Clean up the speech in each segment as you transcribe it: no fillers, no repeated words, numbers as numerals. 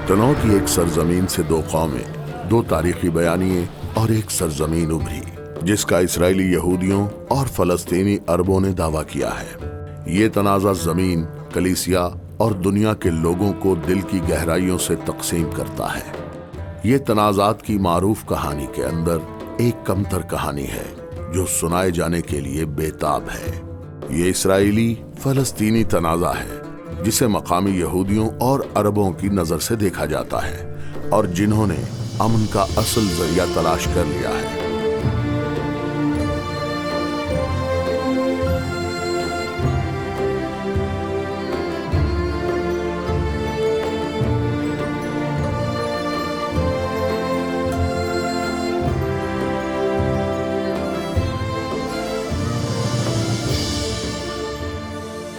तनौ की एक सरजमीन से दो कौमें, दो तारीखी बयानिए और एक सरजमीन उभरी, जिसका इसराइली यहूदियों और फलस्तीनी अरबों ने दावा किया है। ये तनाज़ा ज़मीन, कलीसिया और दुनिया के लोगों को दिल की गहराइयों से तकसीम करता है। ये तनाज़ात की मारूफ कहानी के अंदर एक कमतर कहानी है जो सुनाए जाने के लिए बेताब है। ये इसराइली फलस्तीनी तनाज़ा है जिसे मकामी यहूदियों और अरबों की नज़र से देखा जाता है और जिन्होंने अमन का असल जरिया तलाश कर लिया है।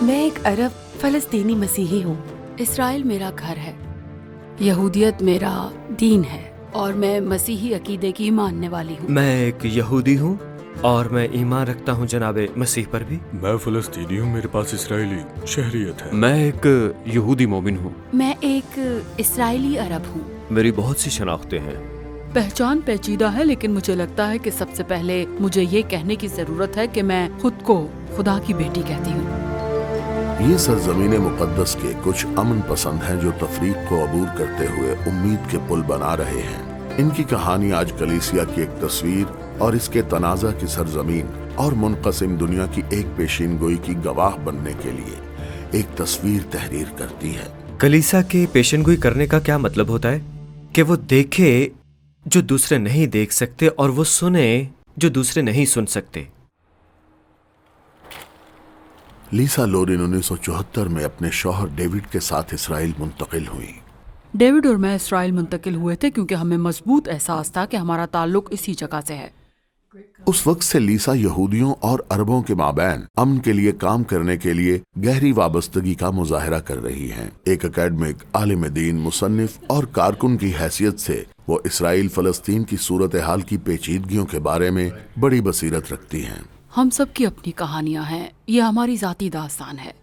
मैं एक अरब फलस्तीनी मसीही हूँ। इसराइल मेरा घर है, यहूदियत मेरा दीन है और मैं मसीही अकीदे की मानने वाली हूँ। मैं एक यहूदी हूँ और मैं ईमान रखता हूँ जनाबे मसीह पर भी। मैं फलस्तीनी हूँ, मेरे पास इसराइली शहरियत है। मैं एक यहूदी मोमिन हूँ। मैं एक इसराइली अरब हूँ। मेरी बहुत सी शनाख्तें हैं। पहचान पेचीदा है, लेकिन मुझे लगता है कि सबसे पहले मुझे ये कहने की जरूरत है कि मैं खुद को खुदा की बेटी कहती हूँ। ये सरजमीन मुकद्दस के कुछ अमन पसंद हैं जो तफरीक को अबूर करते हुए उम्मीद के पुल बना रहे हैं। इनकी कहानी आज कलीसिया की एक तस्वीर और इसके तनाज़ा की सरजमीन और मुनक़सिम दुनिया की एक पेशीनगोई की गवाह बनने के लिए एक तस्वीर तहरीर करती है। कलीसिया के पेशनगोई करने का क्या मतलब होता है? कि वो देखे जो दूसरे नहीं देख सकते और वो सुने जो दूसरे नहीं सुन सकते। लीसा लोरिन 1974 में अपने शौहर डेविड के साथ इसराइल मुंतकिल हुई। डेविड और मैं इसराइल मुंतकिल हुए थे क्योंकि हमें मजबूत एहसास था कि हमारा ताल्लुक इसी जगह से है। उस वक्त से लीसा यहूदियों और अरबों के माबैन अमन के लिए काम करने के लिए गहरी वाबस्तगी का मुजाहरा कर रही हैं। एक एकेडमिक, आलिम दीन, मुसन्निफ और कारकुन की हैसियत से वो इसराइल फलस्तीन की सूरत हाल की पेचीदगियों के बारे में बड़ी बसीरत रखती हैं। हम सब की अपनी कहानियां हैं, ये हमारी जाती दास्तान है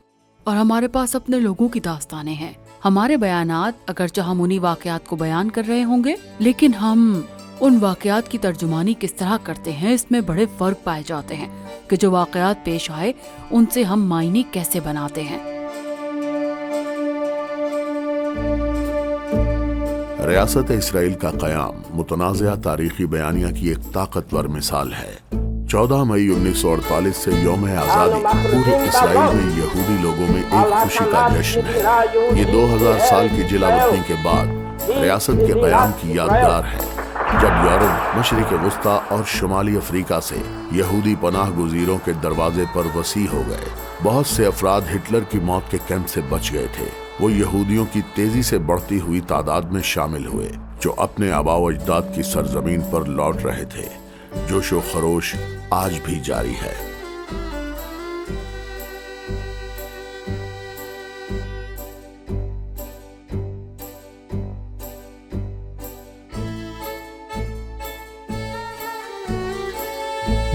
और हमारे पास अपने लोगों की दास्तानें हैं। हमारे बयानात अगरचे हम उन्हीं वाकयात को बयान कर रहे होंगे, लेकिन हम उन वाकयात की तर्जुमानी किस तरह करते हैं इसमें बड़े फर्क पाए जाते हैं कि जो वाकयात पेश आए उनसे हम मायने कैसे बनाते हैं। रियासत इसराइल का क़याम मुतनाज़िया तारीखी बयानिया की एक ताकतवर मिसाल है। 14 मई 1948 से यौम आज़ादी पूरे इसराइल में यहूदी लोगों में एक खुशी का जश्न है। ये 2000 साल की जिलावतनी के बाद रियासत के क़याम की यादगार है, जब यूरोप, मशरिक़ वस्ता और शुमाली अफ्रीका से यहूदी पनाह गुज़ीरों के दरवाजे पर वसी हो गए। बहुत से अफराद हिटलर की मौत के कैंप से बच गए थे। वो यहूदियों की तेजी से बढ़ती हुई तादाद में शामिल हुए जो अपने आबाओ अजदाद की सरजमीन पर लौट रहे थे। जोशो खरोश आज भी जारी है।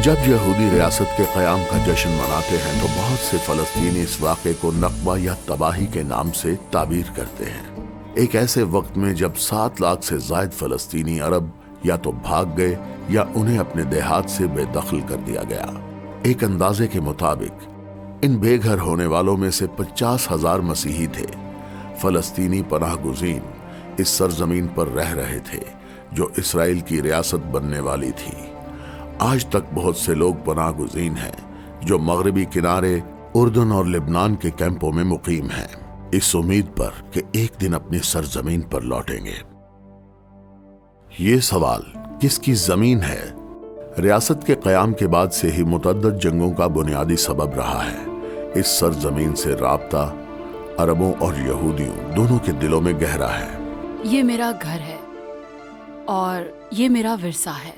जब यहूदी रियासत के क़याम का जश्न मनाते हैं तो बहुत से फलस्तीनी इस वाक़े को नक़बा या तबाही के नाम से ताबीर करते हैं। एक ऐसे वक्त में जब 7 लाख से ज़ायद फलस्तीनी अरब या तो भाग गए या उन्हें अपने देहात से बेदखल कर दिया गया। एक अंदाजे के मुताबिक इन बेघर होने वालों में से 50,000 मसीही थे। फलस्तीनी पनाह गुज़ीन इस सरजमीन पर रह रहे थे जो इसराइल की रियासत बनने वाली थी। आज तक बहुत से लोग पनाह गुज़ीन हैं जो मगरबी किनारे उर्दन और लिबनान के कैंपों में मुकीम हैं, इस उम्मीद पर कि एक दिन अपनी सरजमीन पर लौटेंगे। ये सवाल किसकी जमीन है रियासत के क़याम के बाद से ही मुतअद्दिद जंगों का बुनियादी सबब रहा है। इस सरजमीन से राब्ता अरबों और यहूदियों दोनों के दिलों में गहरा है। ये मेरा घर है और ये मेरा विरसा है।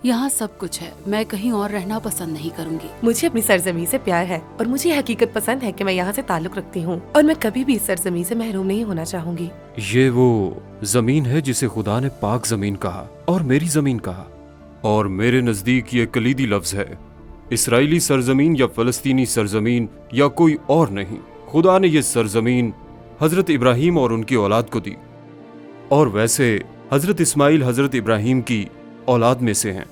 यहाँ सब कुछ है, मैं कहीं और रहना पसंद नहीं करूँगी। मुझे अपनी सरजमी से प्यार है और मुझे हकीकत पसंद है कि मैं यहाँ से ताल्लुक रखती हूँ और मैं कभी भी इस सरजमी से महरूम नहीं होना चाहूंगी। ये वो जमीन है जिसे खुदा ने पाक जमीन कहा और मेरी जमीन कहा, और मेरे नजदीक ये कलीदी लफ्ज है। इसराइली सरजमीन या फलस्तीनी सरजमीन या कोई और नहीं, खुदा ने ये सरजमीन हजरत इब्राहिम और उनकी औलाद को दी। اور ویسے حضرت اسماعیل حضرت ابراہیم کی اولاد میں سے ہیں۔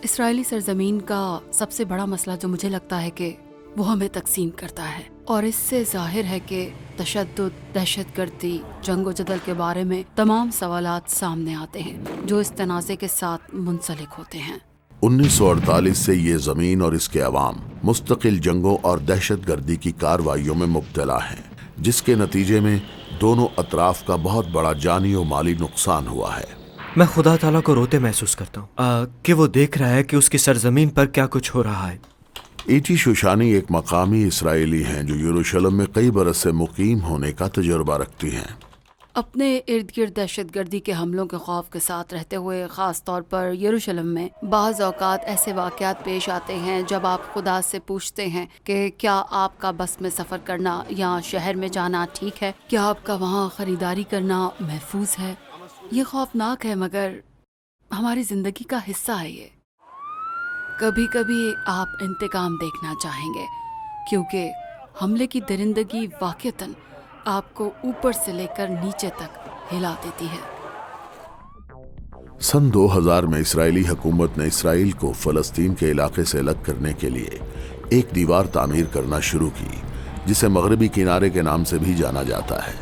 اسرائیلی سرزمین کا سب سے بڑا مسئلہ جو مجھے لگتا ہے کہ وہ ہمیں تقسیم کرتا ہے، اور اس سے ظاہر ہے کہ تشدد، دہشت گردی، جنگ و جدل کے بارے میں تمام سوالات سامنے آتے ہیں جو اس تنازع کے ساتھ منسلک ہوتے ہیں۔ 1948 سے یہ زمین اور اس کے عوام مستقل جنگوں اور دہشت گردی کی کارروائیوں میں مبتلا ہیں، جس کے نتیجے میں دونوں اطراف کا بہت بڑا جانی و مالی نقصان ہوا ہے۔ میں خدا تعالیٰ کو روتے محسوس کرتا ہوں کہ وہ دیکھ رہا ہے کہ اس کی سرزمین پر کیا کچھ ہو رہا ہے۔ ایٹی شوشانی ایک مقامی اسرائیلی ہیں جو یروشلم میں کئی برس سے مقیم ہونے کا تجربہ رکھتی ہیں۔ اپنے ارد گرد دہشت گردی کے حملوں کے خوف کے ساتھ رہتے ہوئے، خاص طور پر یروشلم میں بعض اوقات ایسے واقعات پیش آتے ہیں جب آپ خدا سے پوچھتے ہیں کہ کیا آپ کا بس میں سفر کرنا یا شہر میں جانا ٹھیک ہے، کیا آپ کا وہاں خریداری کرنا محفوظ ہے۔ یہ خوفناک ہے مگر ہماری زندگی کا حصہ ہے۔ یہ کبھی کبھی آپ انتقام دیکھنا چاہیں گے کیونکہ حملے کی درندگی واقعتاً آپ کو اوپر سے لے کر نیچے تک ہلا دیتی ہے۔ سن 2000 میں اسرائیلی حکومت نے اسرائیل کو فلسطین کے علاقے سے الگ کرنے کے لیے ایک دیوار تعمیر کرنا شروع کی، جسے مغربی کنارے کے نام سے بھی جانا جاتا ہے۔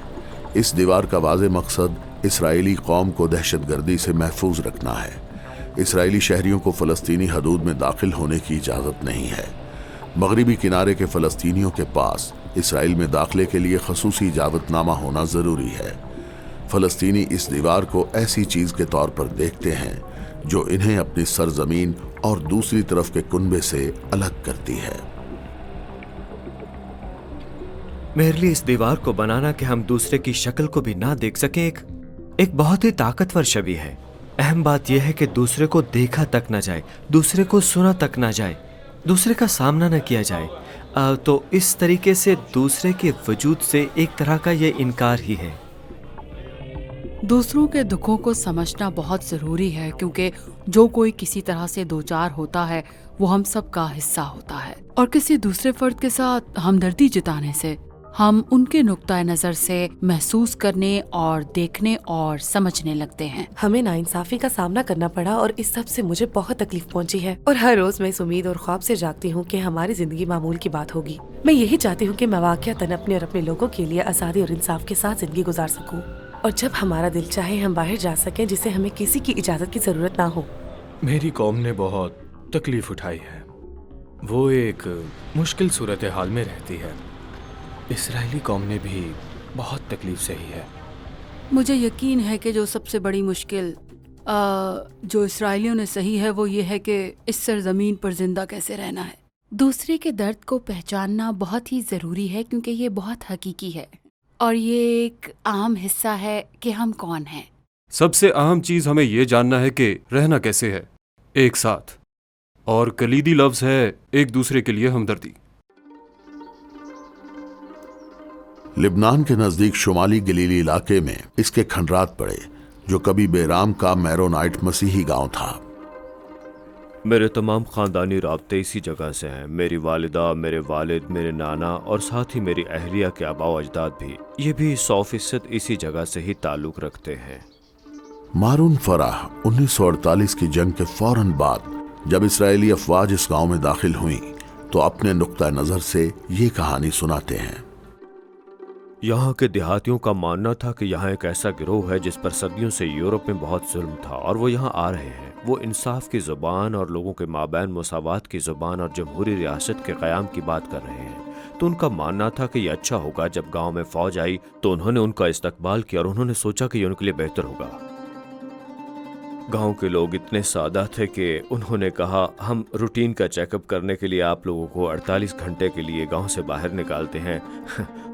اس دیوار کا واضح مقصد اسرائیلی قوم کو دہشت گردی سے محفوظ رکھنا ہے۔ اسرائیلی شہریوں کو فلسطینی حدود میں داخل ہونے کی اجازت نہیں ہے۔ مغربی کنارے کے فلسطینیوں کے پاس اسرائیل میں داخلے کے لیے خصوصی اجازت نامہ ہونا ضروری ہے۔ فلسطینی اس دیوار کو ایسی چیز کے طور پر دیکھتے ہیں جو انہیں اپنی سرزمین اور دوسری طرف کے کنبے سے الگ کرتی ہے۔ میرے لیے اس دیوار کو بنانا کہ ہم دوسرے کی شکل کو بھی نہ دیکھ سکیں ایک بہت ہی طاقتور شبیہ ہے۔ اہم بات یہ ہے کہ دوسرے کو دیکھا تک نہ جائے، دوسرے کو سنا تک نہ جائے، دوسرے کا سامنا نہ کیا جائے۔ تو اس طریقے سے دوسرے کے وجود سے ایک طرح کا یہ انکار ہی ہے۔ دوسروں کے دکھوں کو سمجھنا بہت ضروری ہے کیونکہ جو کوئی کسی طرح سے دوچار ہوتا ہے وہ ہم سب کا حصہ ہوتا ہے، اور کسی دوسرے فرد کے ساتھ ہمدردی جتانے سے ہم ان کے نقطہ نظر سے محسوس کرنے اور دیکھنے اور سمجھنے لگتے ہیں۔ ہمیں ناانصافی کا سامنا کرنا پڑا اور اس سب سے مجھے بہت تکلیف پہنچی ہے، اور ہر روز میں اس امید اور خواب سے جاگتی ہوں کہ ہماری زندگی معمول کی بات ہوگی۔ میں یہی چاہتی ہوں کہ میں واقعتاً اپنے اور اپنے لوگوں کے لیے آزادی اور انصاف کے ساتھ زندگی گزار سکوں، اور جب ہمارا دل چاہے ہم باہر جا سکیں جسے ہمیں کسی کی اجازت کی ضرورت نہ ہو۔ میری قوم نے بہت تکلیف اٹھائی ہے، وہ ایک مشکل صورتحال میں رہتی ہے۔ اسرائیلی قوم نے بھی بہت تکلیف سہی ہے۔ مجھے یقین ہے کہ جو سب سے بڑی مشکل جو اسرائیلیوں نے سہی ہے وہ یہ ہے کہ اس سرزمین پر زندہ کیسے رہنا ہے۔ دوسرے کے درد کو پہچاننا بہت ہی ضروری ہے کیونکہ یہ بہت حقیقی ہے، اور یہ ایک عام حصہ ہے کہ ہم کون ہیں۔ سب سے اہم چیز ہمیں یہ جاننا ہے کہ رہنا کیسے ہے ایک ساتھ، اور کلیدی لفظ ہے ایک دوسرے کے لیے ہمدردی۔ لبنان کے نزدیک شمالی گلیلی علاقے میں اس کے کھنڈرات پڑے جو کبھی بیرام کا میرونائٹ مسیحی گاؤں تھا۔ میرے تمام خاندانی رابطے اسی جگہ سے ہیں۔ میری والدہ، میرے والد، میرے نانا اور ساتھ ہی میری اہلیہ کے آباء و اجداد بھی، یہ بھی 100% اسی جگہ سے ہی تعلق رکھتے ہیں۔ مارون فرح 1948 کی جنگ کے فوراً بعد جب اسرائیلی افواج اس گاؤں میں داخل ہوئیں تو اپنے نقطہ نظر سے یہ کہانی سناتے ہیں۔ یہاں کے دیہاتیوں کا ماننا تھا کہ یہاں ایک ایسا گروہ ہے جس پر صدیوں سے یورپ میں بہت ظلم تھا، اور وہ یہاں آ رہے ہیں۔ وہ انصاف کی زبان اور لوگوں کے مابین مساوات کی زبان اور جمہوری ریاست کے قیام کی بات کر رہے ہیں۔ تو ان کا ماننا تھا کہ یہ اچھا ہوگا۔ جب گاؤں میں فوج آئی تو انہوں نے ان کا استقبال کیا اور انہوں نے سوچا کہ یہ ان کے لیے بہتر ہوگا۔ گاؤں کے لوگ اتنے سادہ تھے کہ انہوں نے کہا، ہم روٹین کا چیک اپ کرنے کے لیے آپ لوگوں کو 48 گھنٹے کے لیے گاؤں سے باہر نکالتے ہیں،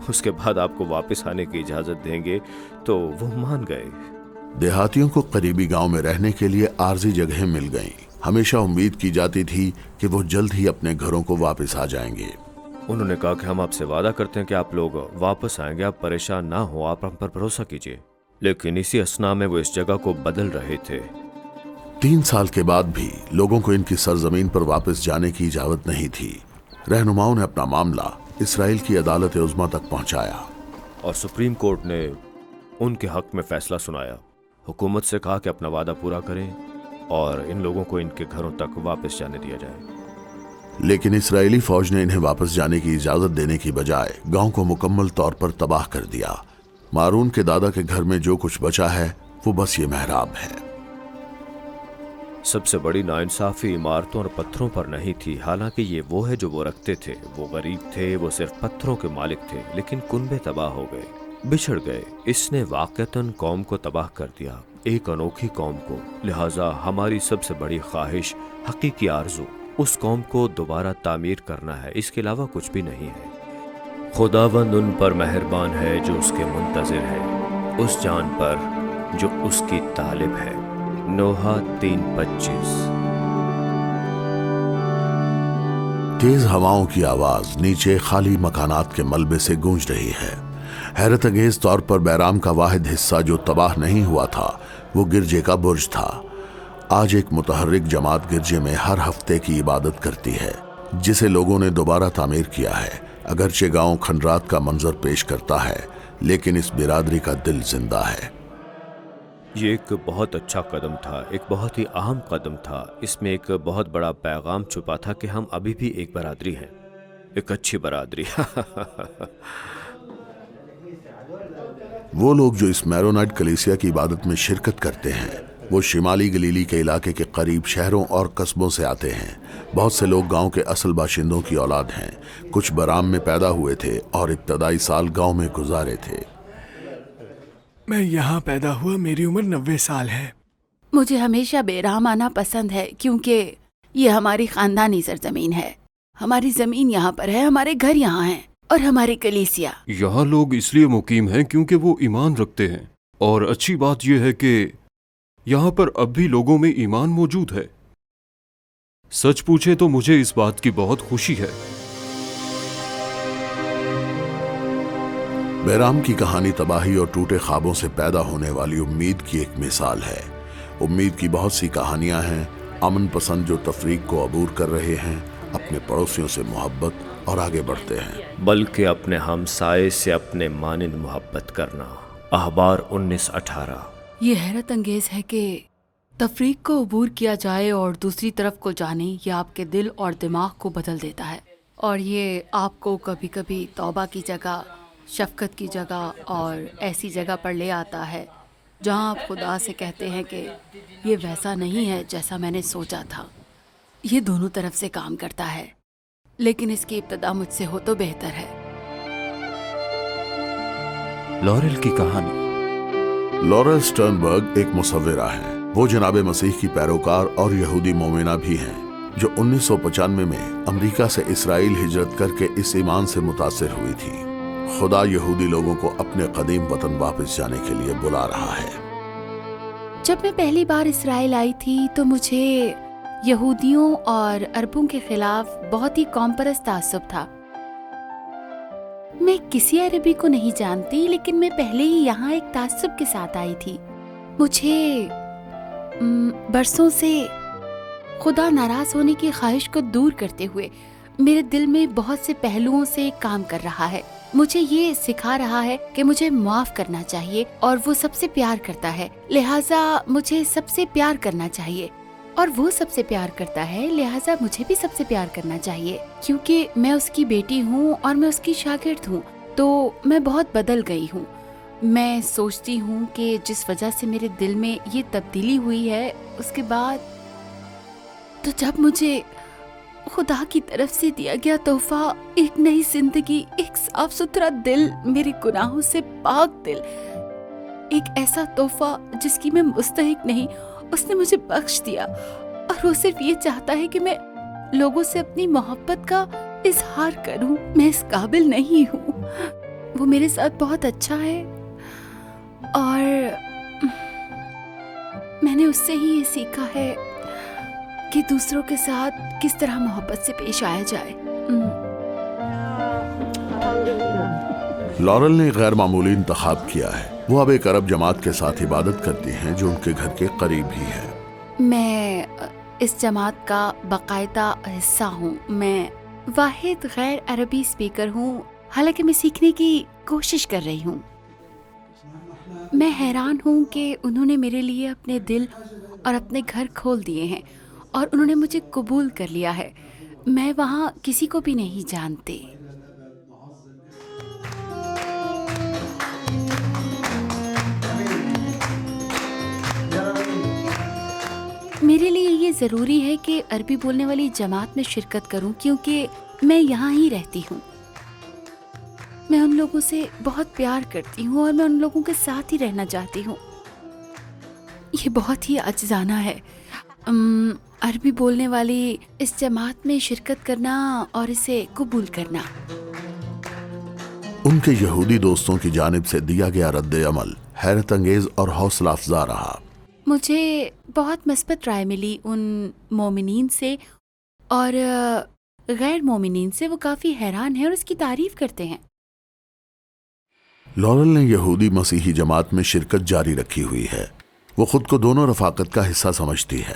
اس کے بعد آپ کو واپس آنے کی اجازت دیں گے۔ تو وہ مان گئے۔ دیہاتیوں کو قریبی گاؤں میں رہنے کے لیے عارضی جگہیں مل گئیں۔ ہمیشہ امید کی جاتی تھی کہ وہ جلد ہی اپنے گھروں کو واپس آ جائیں گے۔ انہوں نے کہا کہ ہم آپ سے وعدہ کرتے ہیں کہ آپ لوگ واپس آئیں گے، آپ پریشان نہ ہو، آپ ہم پر بھروسہ کیجیے۔ لیکن اسی اثنا میں وہ اس جگہ کو بدل رہے تھے۔ 3 سال کے بعد بھی لوگوں کو ان کی سرزمین پر واپس جانے کی اجازت نہیں تھی۔ رہنماؤں نے اپنا معاملہ اسرائیل کی عدالت عظمیٰ تک پہنچایا، اور سپریم کورٹ نے ان کے حق میں فیصلہ سنایا۔ हुकूमत से कहा कि अपना वादा पूरा करें और इन लोगों को इनके घरों तक वापस जाने दिया जाए। लेकिन इस्राएली फौज ने इन्हें वापस जाने की इजाजत देने की बजाय गांव को मुकम्मल तौर पर तबाह कर दिया। मारून के दादा के घर में जो कुछ बचा है वो बस ये मेहराब है। सबसे बड़ी नाइंसाफी इमारतों और पत्थरों पर नहीं थी, हालांकि ये वो है जो वो रखते थे। वो गरीब थे, वो सिर्फ पत्थरों के मालिक थे, लेकिन कुनबे तबाह हो गए, बिछड़ गए। इसने वाक़तन कौम को तबाह कर दिया, एक अनोखी कौम को। लिहाजा हमारी सबसे बड़ी ख्वाहिश, हकीकी आरज़ू, उस कौम को दोबारा तामीर करना है, इसके अलावा कुछ भी नहीं है। खुदावंद उन पर मेहरबान है जो उसके मुंतज़िर है, उस जान पर जो उसकी तालिब है। नोहा 3:25। तेज हवाओं की आवाज नीचे खाली मकानात के मलबे से गूंज रही है। हैरत अंगेज तौर पर बैराम का वाहिद हिस्सा जो तबाह नहीं हुआ था वो गिरजे का बुर्ज था। आज एक मुतहर्रिक जमात गिरजे में हर हफ्ते की इबादत करती है, जिसे लोगों ने दोबारा तामीर किया है। अगरचे गांव खंडरात का मंजर पेश करता है, लेकिन इस बिरादरी का दिल जिंदा है। ये एक बहुत अच्छा कदम था, एक बहुत ही अहम कदम था। इसमें एक बहुत बड़ा पैगाम छुपा था कि हम अभी भी एक बरादरी हैं, एक अच्छी बरादरी। वो लोग जो इस मैरोनाइट कलीसिया की इबादत में शिरकत करते हैं वो शिमाली गलीली के इलाके के करीब शहरों और कस्बों से आते हैं। बहुत से लोग गांव के असल बाशिंदों की औलाद हैं। कुछ बराम में पैदा हुए थे और इब्तदाई साल गांव में गुजारे थे। मैं यहाँ पैदा हुआ, मेरी उम्र 90 साल है। मुझे हमेशा बेराम आना पसंद है क्योंकि ये हमारी खानदानी सरजमीन है। हमारी जमीन यहाँ पर है, हमारे घर यहाँ हैं और हमारी कलीसिया। यहाँ लोग इसलिए मुकीम हैं क्योंकि वो ईमान रखते हैं, और अच्छी बात यह है कि यहाँ पर अब भी लोगों में ईमान मौजूद है। सच पूछे तो मुझे इस बात की बहुत खुशी है। बैराम की कहानी तबाही और टूटे ख्वाबों से पैदा होने वाली उम्मीद की एक मिसाल है। उम्मीद की बहुत सी कहानियां हैं, अमन पसंद जो तफरीक को अबूर कर रहे हैं, अपने पड़ोसियों से मोहब्बत और आगे बढ़ते हैं, बल्कि अपने हमसाये से अपने मानिंद मोहब्बत करना। अहबार 19:18। ये हैरत अंगेज है कि तफरीक को अबूर किया जाए और दूसरी तरफ को जाने, ये आपके दिल और दिमाग को बदल देता है, और ये आपको कभी कभी तौबा की जगह, शफकत की जगह और ऐसी जगह पर ले आता है जहाँ आप खुदा से कहते हैं कि ये वैसा नहीं है जैसा मैंने सोचा था। ये दोनों तरफ से काम करता है, लेकिन इसकी इब्तदा मुझसे हो तो बेहतर है। लॉरेल की कहानी। लॉरेल स्टर्नबर्ग एक मुसव्विरा है। वो जनाबे मसीह की पैरोकार और यहूदी मोमिना भी हैं, जो 1995 में अमेरिका से इसराइल हिजरत करके इस ईमान से मुतासिर हुई थी। खुदा यहूदी लोगों को अपने कदीम वतन वापस जाने के लिए बुला रहा है। जब मैं पहली बार इसराइल आई थी तो मुझे यहूदियों और अरबों के खिलाफ बहुत ही कौम परस्त तासुब था। मैं किसी अरबी को नहीं जानती, लेकिन मैं पहले ही यहाँ एक तासुब के साथ आई थी। मुझे बरसों से खुदा नाराज होने की ख्वाहिश को दूर करते हुए मेरे दिल में बहुत से पहलुओं से काम कर रहा है। मुझे ये सिखा रहा है कि मुझे माफ करना चाहिए, और वो सबसे प्यार करता है, लिहाजा मुझे सबसे प्यार करना चाहिए, और वो सबसे प्यार करता है, लिहाजा मुझे भी सबसे प्यार करना चाहिए। क्योंकि मैं उसकी बेटी हूँ और मैं उसकी शागिर्द हूँ, तो मैं बहुत बदल गई हूँ। मैं सोचती हूँ कि जिस वजह से मेरे दिल में ये तब्दीली हुई है, उसके बाद तो जब मुझे खुदा की तरफ से दिया गया तोहफा, एक नई जिंदगी, एक साफ सुथरा दिल, मेरे गुनाहों से पाक दिल, एक ऐसा तोहफा जिसकी मैं मुस्तहिक नहीं, उसने मुझे बख्श दिया। और वो सिर्फ ये चाहता है कि मैं लोगों से अपनी मोहब्बत का इजहार करूं। मैं इस काबिल नहीं हूँ। वो मेरे साथ बहुत अच्छा है, और मैंने उससे ही ये सीखा है कि दूसरों के साथ किस तरह मोहब्बत से पेश आया जाए। लॉरेल ने गैर मामूली इंतखाब किया है। वो अब एक अरब जमात के साथ इबादत करती हैं जो उनके घर के करीब ही है। मैं इस जमात का बाकायदा हिस्सा हूँ। मैं वाहिद गैर अरबी स्पीकर हूँ, हालांकि मैं सीखने की कोशिश कर रही हूँ। میں حیران ہوں کہ انہوں نے میرے لیے اپنے دل اور اپنے گھر کھول دیے ہیں اور انہوں نے مجھے قبول کر لیا ہے. میں وہاں کسی کو بھی نہیں جانتی. میرے لیے یہ ضروری ہے کہ عربی بولنے والی جماعت میں شرکت کروں کیونکہ میں یہاں ہی رہتی ہوں. میں ان لوگوں سے بہت پیار کرتی ہوں اور میں ان لوگوں کے ساتھ ہی رہنا چاہتی ہوں. یہ بہت ہی عاجزانہ ہے عربی بولنے والی اس جماعت میں شرکت کرنا اور اسے قبول کرنا. ان کے یہودی دوستوں کی جانب سے دیا گیا رد عمل حیرت انگیز اور حوصلہ افزا رہا. مجھے بہت مثبت رائے ملی ان مومنین سے اور غیر مومنین سے. وہ کافی حیران ہیں اور اس کی تعریف کرتے ہیں. لورل نے یہودی مسیحی جماعت میں شرکت جاری رکھی ہوئی ہے. وہ خود کو دونوں رفاقت کا حصہ سمجھتی ہے.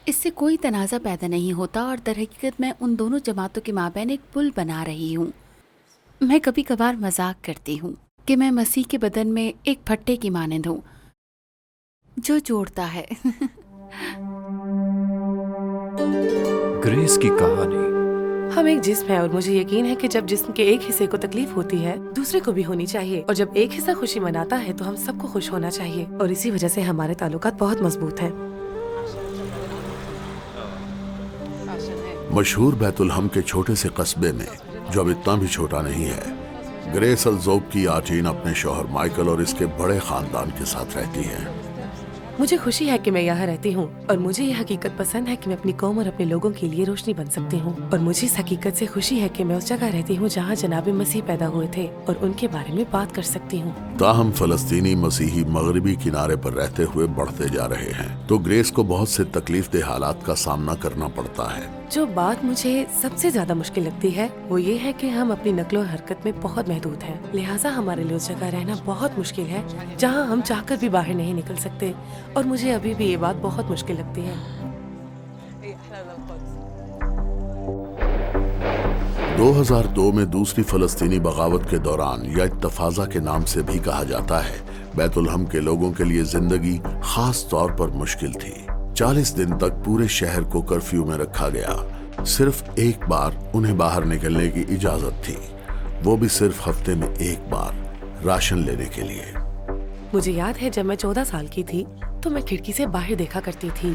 اس سے کوئی تنازع پیدا نہیں ہوتا اور در حقیقت میں ان دونوں جماعتوں کے مابین ایک پل بنا رہی ہوں. میں کبھی کبھار مذاق کرتی ہوں کہ میں مسیح کے بدن میں ایک پھٹے کی مانند ہوں جو جوڑتا ہے. گریس کی کہانی. ہم ایک جسم ہے اور مجھے یقین ہے کہ جب جسم کے ایک حصے کو تکلیف ہوتی ہے دوسرے کو بھی ہونی چاہیے, اور جب ایک حصہ خوشی مناتا ہے تو ہم سب کو خوش ہونا چاہیے, اور اسی وجہ سے ہمارے تعلقات بہت مضبوط ہیں. مشہور بیت الحم کے چھوٹے سے قصبے میں جو اب اتنا بھی چھوٹا نہیں ہے, گریس الزوب کی آٹین اپنے شوہر مائیکل اور اس کے بڑے خاندان کے ساتھ رہتی ہے. مجھے خوشی ہے کہ میں یہاں رہتی ہوں اور مجھے یہ حقیقت پسند ہے کہ میں اپنی قوم اور اپنے لوگوں کے لیے روشنی بن سکتی ہوں, اور مجھے اس حقیقت سے خوشی ہے کہ میں اس جگہ رہتی ہوں جہاں جناب مسیح پیدا ہوئے تھے اور ان کے بارے میں بات کر سکتی ہوں. تاہم فلسطینی مسیحی مغربی کنارے پر رہتے ہوئے بڑھتے جا رہے ہیں تو گریس کو بہت سے تکلیف دہ حالات کا سامنا کرنا پڑتا ہے. جو بات مجھے سب سے زیادہ مشکل لگتی ہے وہ یہ ہے کہ ہم اپنی نقل و حرکت میں بہت محدود ہیں, لہٰذا ہمارے لیے اس جگہ رہنا بہت مشکل ہے جہاں ہم چاہ کر بھی باہر نہیں نکل سکتے, اور مجھے ابھی بھی یہ بات بہت مشکل لگتی ہے. 2002 میں دوسری فلسطینی بغاوت کے دوران یا اتفاضہ کے نام سے بھی کہا جاتا ہے, بیت الحم کے لوگوں کے لیے زندگی خاص طور پر مشکل تھی. 40 دن تک پورے شہر کو کرفیو میں رکھا گیا. صرف ایک بار انہیں باہر نکلنے کی اجازت تھی, وہ بھی صرف ہفتے میں ایک بار راشن لینے کے لیے. مجھے یاد ہے جب میں 14 سال کی تھی تو میں کھڑکی سے باہر دیکھا کرتی تھی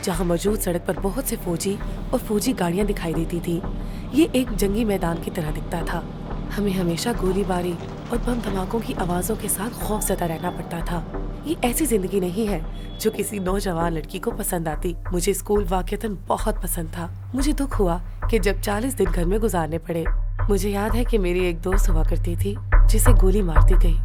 جہاں موجود سڑک پر بہت سے فوجی اور فوجی گاڑیاں دکھائی دیتی تھی. یہ ایک جنگی میدان کی طرح دکھتا تھا. ہمیں ہمیشہ گولی باری اور بم دھماکوں کی آوازوں کے ساتھ خوف زدہ رہنا پڑتا تھا. یہ ایسی زندگی نہیں ہے جو کسی نوجوان لڑکی کو پسند آتی. مجھے اسکول واقعتاً بہت پسند تھا. مجھے دکھ ہوا کہ جب 40 دن گھر میں گزارنے پڑے. مجھے یاد ہے کہ میری ایک دوست ہوا کرتی تھی جسے گولی مار دی گئی.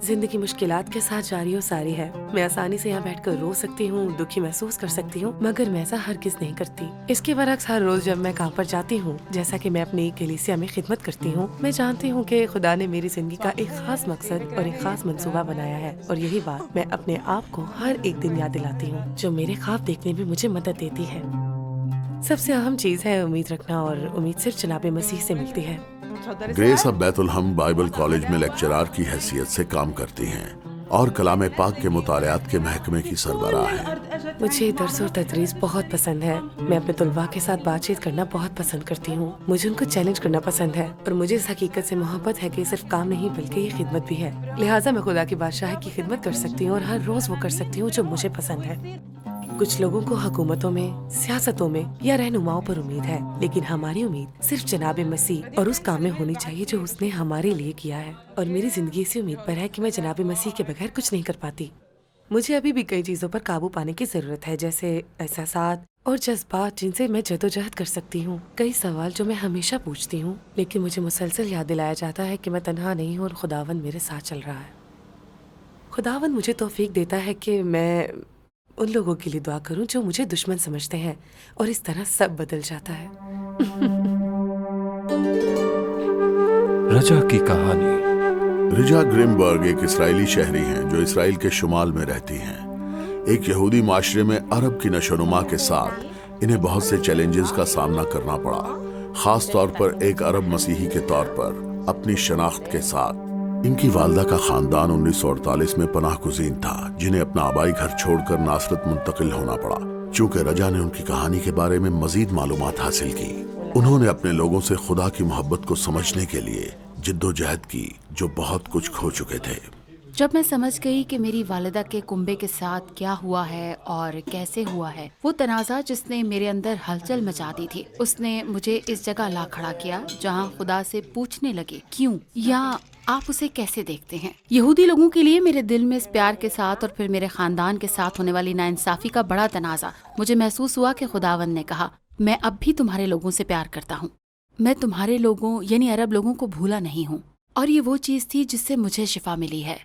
زندگی مشکلات کے ساتھ جاری و ساری ہے. میں آسانی سے یہاں بیٹھ کر رو سکتی ہوں, دکھی محسوس کر سکتی ہوں, مگر میں ایسا ہرگز نہیں کرتی. اس کے برعکس ہر روز جب میں کام پر جاتی ہوں, جیسا کہ میں اپنی کلیسیا میں خدمت کرتی ہوں, میں جانتی ہوں کہ خدا نے میری زندگی کا ایک خاص مقصد اور ایک خاص منصوبہ بنایا ہے, اور یہی بات میں اپنے آپ کو ہر ایک دن یاد دلاتی ہوں, جو میرے خواب دیکھنے میں مجھے مدد دیتی ہے. سب سے اہم چیز ہے امید رکھنا, اور امید صرف جناب مسیح سے ملتی ہے. گریس اب بیت الحم بائبل کالج میں لیکچرار کی حیثیت سے کام کرتی ہیں اور کلام پاک کے مطالعات کے محکمے کی سربراہ ہیں. مجھے درس اور تدریس بہت پسند ہے. میں اپنے طلباء کے ساتھ بات چیت کرنا بہت پسند کرتی ہوں. مجھے ان کو چیلنج کرنا پسند ہے, اور مجھے اس حقیقت سے محبت ہے کہ یہ صرف کام نہیں بلکہ یہ خدمت بھی ہے. لہٰذا میں خدا کی بادشاہ کی خدمت کر سکتی ہوں اور ہر روز وہ کر سکتی ہوں جو مجھے پسند ہے. کچھ لوگوں کو حکومتوں میں, سیاستوں میں یا رہنماؤں پر امید ہے, لیکن ہماری امید صرف جناب مسیح اور اس کام میں ہونی چاہیے جو اس نے ہمارے لیے کیا ہے. اور میری زندگی اسی امید پر ہے کہ میں جناب مسیح کے بغیر کچھ نہیں کر پاتی. مجھے ابھی بھی کئی چیزوں پر قابو پانے کی ضرورت ہے, جیسے احساسات اور جذبات جن سے میں جدوجہد کر سکتی ہوں. کئی سوال جو میں ہمیشہ پوچھتی ہوں, لیکن مجھے مسلسل یاد دلایا جاتا ہے کہ میں تنہا نہیں ہوں اور خداوند میرے ساتھ چل رہا ہے. خداوند مجھے توفیق دیتا ہے کہ میں ان لوگوں کے لیے دعا کروں جو مجھے دشمن سمجھتے ہیں, اور اس طرح سب بدل جاتا ہے. رجا کی کہانی. رجا گرمبرگ ایک اسرائیلی شہری ہیں جو اسرائیل کے شمال میں رہتی ہیں. ایک یہودی معاشرے میں عرب کی نشو و نما کے ساتھ انہیں بہت سے چیلنجز کا سامنا کرنا پڑا, خاص طور پر ایک عرب مسیحی کے طور پر. अपनी शनाख्त के साथ। इनकी वालदा का खानदान 1948 में पनाह गुज़ीन था, जिन्हें अपना आबाई घर छोड़कर नासरत मुंतकिल होना पड़ा। चूंकि रजा ने उनकी कहानी के बारे में मजीद मालूमात हासिल की, उन्होंने अपने लोगों से खुदा की मोहब्बत को समझने के लिए जिद्दोजहद की, जो बहुत कुछ खो चुके थे। जब मैं समझ गई कि मेरी वालिदा के कुंबे के साथ क्या हुआ है और कैसे हुआ है, वो तनाज़ा जिसने मेरे अंदर हलचल मचा दी थी, उसने मुझे इस जगह ला खड़ा किया जहाँ खुदा से पूछने लगे क्यों, या आप उसे कैसे देखते हैं। यहूदी लोगों के लिए मेरे दिल में इस प्यार के साथ और फिर मेरे खानदान के साथ होने वाली नाइंसाफी का बड़ा तनाज़ा। मुझे महसूस हुआ कि खुदावंद ने कहा, मैं अब भी तुम्हारे लोगों से प्यार करता हूँ, मैं तुम्हारे लोगों यानी अरब लोगों को भूला नहीं हूँ। और ये वो चीज़ थी जिससे मुझे शिफा मिली है।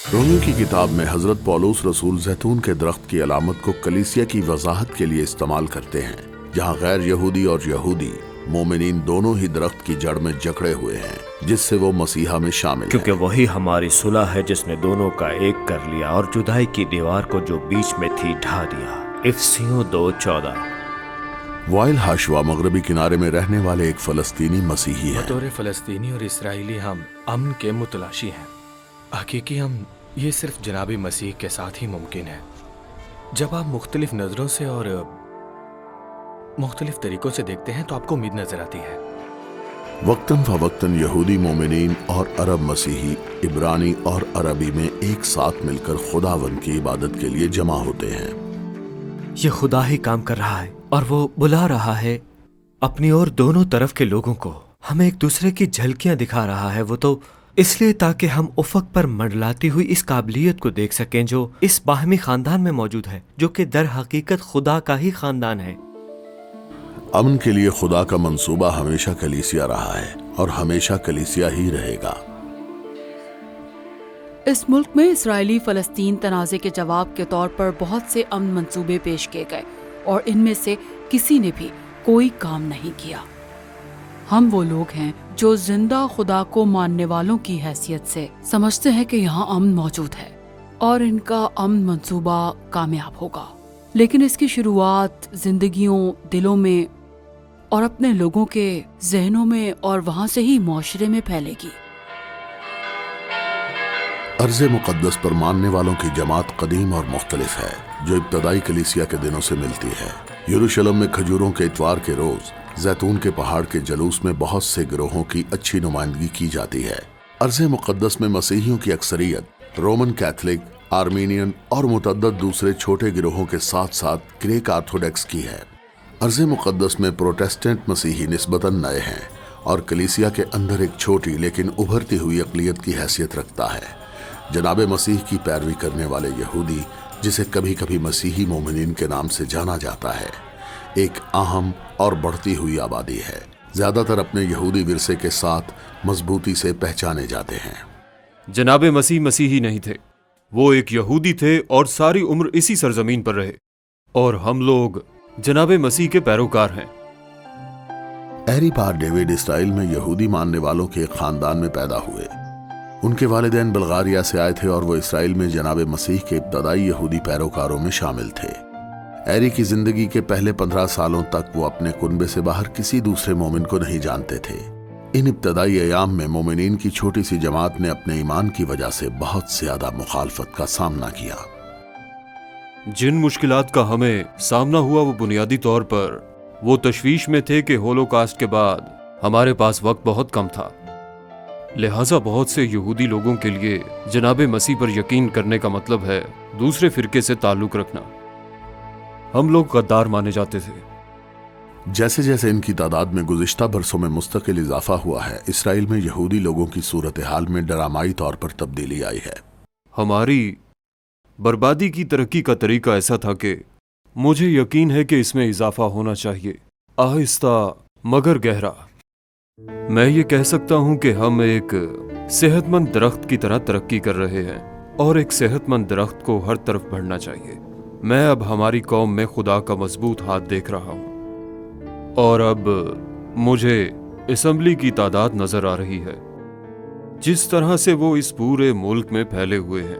रोमियो की किताब में हजरत पौलुस रसूल जैतून के दरख्त की अलामत को कलीसिया की वजाहत के लिए इस्तेमाल करते हैं, जहाँ गैर यहूदी और यहूदी मोमिनीन दोनों ही दरख्त की जड़ में जकड़े हुए हैं, जिससे वो मसीहा में शामिल क्योंकि हैं। वही हमारी सुलह है जिसने दोनों का एक कर लिया और जुदाई की दीवार को जो बीच में थी ढा दिया। इफिसियों 2:14। वाइल हाशवा मगरबी किनारे में रहने वाले एक फलस्तीनी मसीही है। बतौर फ़लस्तीनी और इसराइली हम अमन के मुतलाशी हैं। हकीकी हम ये सिर्फ जनाबी मसीह के साथ ही मुमकिन है। जब आप मुख्तलिफ नज़रों से और मुख्तलिफ तरीकों से देखते हैं तो आपको उम्मीद नजर आती है। वक्तन फवक्तन यहूदी मोमिनीन और अरब मसीही इब्रानी और अरबी में एक साथ मिलकर खुदावंद की इबादत के लिए जमा होते हैं। ये खुदा ही काम कर रहा है और वो बुला रहा है अपनी ओर दोनों तरफ के लोगों को। हमें एक दूसरे की झलकियां दिखा रहा है। वो तो इसलिए ताकि हम उफक पर मंडलाती हुई इस काबिलियत को देख सकें जो इस बाहमी खानदान में मौजूद है, जो कि दर हकीकत खुदा का ही खानदान है। अमन के लिए खुदा का मंसूबा हमेशा कलीसिया रहा है और हमेशा कलीसिया ही रहेगा। इस मुल्क में इसराइली फलस्तीन तनाज़े के जवाब के तौर पर बहुत से अमन मंसूबे पेश किए गए और इनमें से किसी ने भी कोई काम नहीं किया। हम वो लोग हैं जो जिंदा खुदा को मानने वालों की हैसियत से समझते हैं कि यहाँ अमन मौजूद है और इनका अमन मंसूबा कामयाब होगा, लेकिन इसकी शुरुआत जिंदगियों, दिलों में और अपने लोगों के जहनों में और वहाँ से ही माशरे में फैलेगी। अर्ज़ मुक़द्दस पर मानने वालों की जमात कदीम और मुख्तलिफ है, जो इब्तदाई कलीसिया के दिनों से मिलती है। यरूशलेम में खजूरों के इतवार के रोज जैतून के पहाड़ के जलूस में बहुत से गिरोहों की अच्छी नुमाइंदगी की जाती है। अर्ज़ मुक़द्दस में मसीहियों की अक्सरियत रोमन कैथलिक, आर्मीनियन और मुतअद्दद दूसरे छोटे गिरोहों के साथ साथ ग्रीक ऑर्थोडॉक्स की है। अर्ज़ मुक़द्दस में प्रोटेस्टेंट मसीही निस्बतन नए हैं और कलीसिया के अंदर एक छोटी लेकिन उभरती हुई अक़लियत की हैसियत रखता है। जनाब मसीह की पैरवी करने वाले यहूदी, जिसे कभी कभी मसीही मोमिनीन के नाम से जाना जाता है, एक अहम और बढ़ती हुई आबादी है। ज्यादातर अपने यहूदी विरसे के साथ मजबूती से पहचाने जाते हैं। जनाब मसीह मसीही नहीं थे, वो एक यहूदी थे और सारी उम्र इसी सरजमीन पर रहे, और हम लोग जनाब मसीह के पैरोकार हैं। एरी पार डेविड इसराइल में यहूदी मानने वालों के एक खानदान में पैदा हुए। उनके वालिदैन बल्गारिया से आए थे और वो इसराइल में जनाब मसीह के इब्तदाई यहूदी पैरोकारों में शामिल थे। एरी की जिंदगी के पहले 15 सालों तक वो अपने कुनबे से बाहर किसी दूसरे मोमिन को नहीं जानते थे। इन इब्तदाई अयाम में मोमिनीन की छोटी सी जमात ने अपने ईमान की वजह से बहुत ज्यादा मुखालफत का सामना किया। जिन मुश्किलात का हमें सामना हुआ वो बुनियादी तौर पर वो तशवीश में थे कि होलोकास्ट के बाद हमारे पास वक्त बहुत कम था, लिहाजा बहुत से यहूदी लोगों के लिए जनाब मसीह पर यकीन करने का मतलब है दूसरे फिरके से ताल्लुक रखना। हम लोग गद्दार माने जाते थे। जैसे जैसे इनकी तादाद में गुज़िश्ता बरसों में मुस्तकिल इजाफा हुआ है, इसराइल में यहूदी लोगों की सूरत हाल में ड्रामाई तौर पर तब्दीली आई है। हमारी बर्बादी की तरक्की का तरीका ऐसा था कि मुझे यकीन है कि इसमें इजाफा होना चाहिए, आहिस्ता मगर गहरा। मैं ये कह सकता हूं कि हम एक सेहतमंद दरख्त की तरह तरक्की कर रहे हैं और एक सेहतमंद दरख्त को हर तरफ बढ़ना चाहिए। मैं अब हमारी कौम में खुदा का मजबूत हाथ देख रहा हूं और अब मुझे असेंबली की तादाद नजर आ रही है जिस तरह से वो इस पूरे मुल्क में फैले हुए हैं।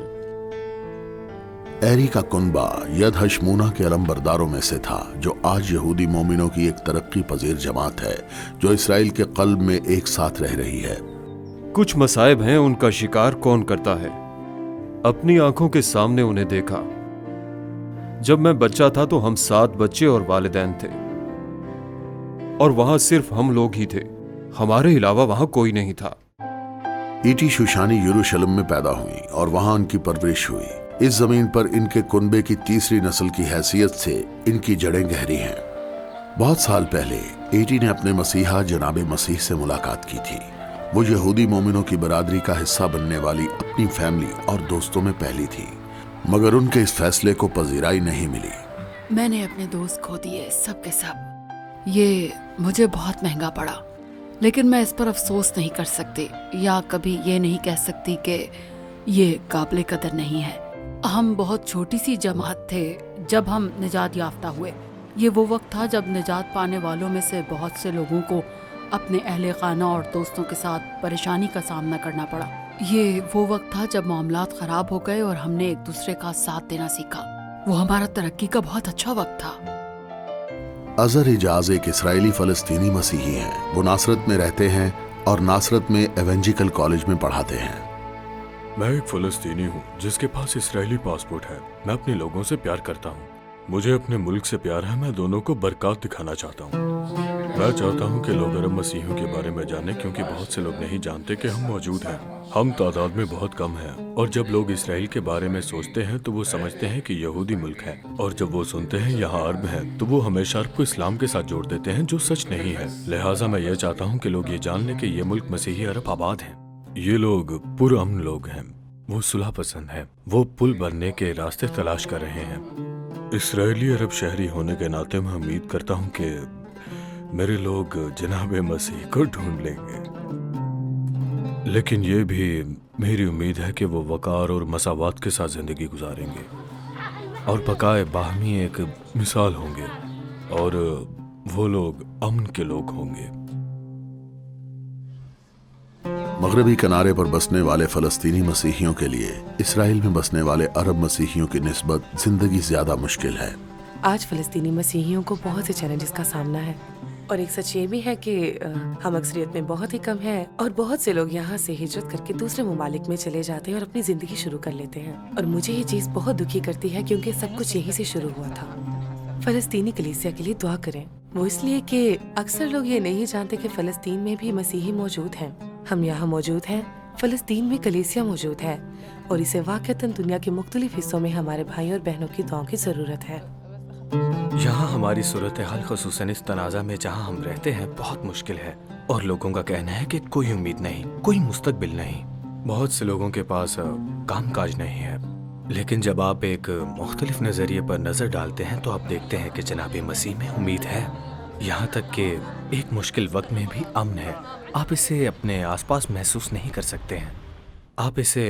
एरी का कुनबा यद हशमूना के अलमबरदारों में से था, जो आज यहूदी मोमिनों की एक तरक्की पजीर जमात है जो इसराइल के कल्ब में एक साथ रह रही है। कुछ मसाइब हैं, उनका शिकार कौन करता है? अपनी आंखों के सामने उन्हें देखा। जब मैं बच्चा था तो हम 7 बच्चे और वालिदैन थे, और वहां सिर्फ हम लोग ही थे, हमारे अलावा वहां कोई नहीं था। ईटी शुशानी यरूशलेम में पैदा हुई और वहां उनकी परवरिश हुई। इस जमीन पर इनके कुनबे की तीसरी नस्ल की हैसियत से इनकी जड़ें गहरी हैं। बहुत साल पहले ईटी ने अपने मसीहा जनाब मसीह से मुलाकात की थी। वो यहूदी मोमिनों की बरादरी का हिस्सा बनने वाली अपनी फैमिली और दोस्तों में पहली थी, मगर उनके इस फैसले को पजीराई नहीं मिली। मैंने अपने दोस्त खो दिए, सब के सब। ये मुझे बहुत महंगा पड़ा, लेकिन मैं इस पर अफसोस नहीं कर सकती या कभी ये नहीं कह सकती कि ये काबिल कदर नहीं है। हम बहुत छोटी सी जमात थे जब हम निजात याफ्ता हुए। ये वो वक्त था जब निजात पाने वालों में से बहुत से लोगों को अपने अहले खाना और दोस्तों के साथ परेशानी का सामना करना पड़ा। ये वो वक्त था जब मामलात खराब हो गए और हमने एक दूसरे का साथ देना सीखा। वो हमारा तरक्की का बहुत अच्छा वक्त था। अजहर इजाज एक इसराइली फलस्तीनी मसीही हैं। वो नासरत में रहते हैं और नासरत में एवेंजिकल कॉलेज में पढ़ाते हैं। मैं एक फलस्तीनी हूँ जिसके पास इसराइली पासपोर्ट है। मैं अपने लोगों से प्यार करता हूँ। मुझे अपने मुल्क से प्यार है। मैं दोनों को बरकत दिखाना चाहता हूँ। मैं चाहता हूँ कि लोग अरब मसीहियों के बारे में जानें, क्योंकि बहुत से लोग नहीं जानते कि हम मौजूद हैं। हम तादाद में बहुत कम हैं, और जब लोग इसराइल के बारे में सोचते हैं तो वो समझते हैं कि यहूदी मुल्क है, और जब वो सुनते हैं यहाँ अरब है तो वो हमेशा अरब को इस्लाम के साथ जोड़ देते हैं, जो सच नहीं है। लिहाजा मैं ये चाहता हूँ कि लोग ये जान लें कि ये मुल्क मसीही अरब आबाद है। ये लोग पुरअमन लोग हैं, वो सुलह पसंद है, वो पुल बनने के रास्ते तलाश कर रहे हैं। इसराइली अरब शहरी होने के नाते मैं उम्मीद करता हूँ कि मेरे लोग जनाब मसीह को ढूंढ लेंगे, लेकिन ये भी मेरी उम्मीद है कि वो वकार और मसावात के साथ जिंदगी गुजारेंगे और बकाए बाहमी एक मिसाल होंगे, और वो लोग अमन के लोग होंगे। मगरबी किनारे पर बसने वाले फलस्तीनी मसीहियों के लिए इसराइल में बसने वाले अरब मसीहियों की निस्बत जिंदगी ज्यादा मुश्किल है। आज फलस्तीनी मसीहियों को बहुत से चैलेंजेस का सामना है, और एक सच ये भी है कि हम अक्सरियत में बहुत ही कम हैं, और बहुत से लोग यहाँ से हिजरत करके दूसरे ममालिक में चले जाते हैं और अपनी जिंदगी शुरू कर लेते हैं। और मुझे ये चीज बहुत दुखी करती है, क्योंकि सब कुछ यहीं से शुरू हुआ था। फलस्तीनी कलीसिया के लिए दुआ करें। वो इसलिए कि अक्सर लोग ये नहीं जानते कि फलस्तीन में भी मसीही मौजूद हैं। हम यहाँ मौजूद हैं, फलस्तीन में कलीसिया मौजूद है, और इसे वाक़तन दुनिया के मुख्तलिफ हिस्सों में हमारे भाई और बहनों की दुआओं की जरूरत है। यहाँ हमारी सूरत हाल खुसूसन इस तनाज़ा में जहाँ हम रहते हैं बहुत मुश्किल है, और लोगों का कहना है कि कोई उम्मीद नहीं, कोई मुस्तकबिल नहीं। बहुत से लोगों के पास काम काज नहीं है, लेकिन जब आप एक मुख्तलिफ नज़रिए पर नज़र डालते हैं तो आप देखते हैं कि जनाब मसीह में उम्मीद है। यहाँ तक कि एक मुश्किल वक्त में भी अमन है। आप इसे अपने आसपास महसूस नहीं कर सकते हैं, आप इसे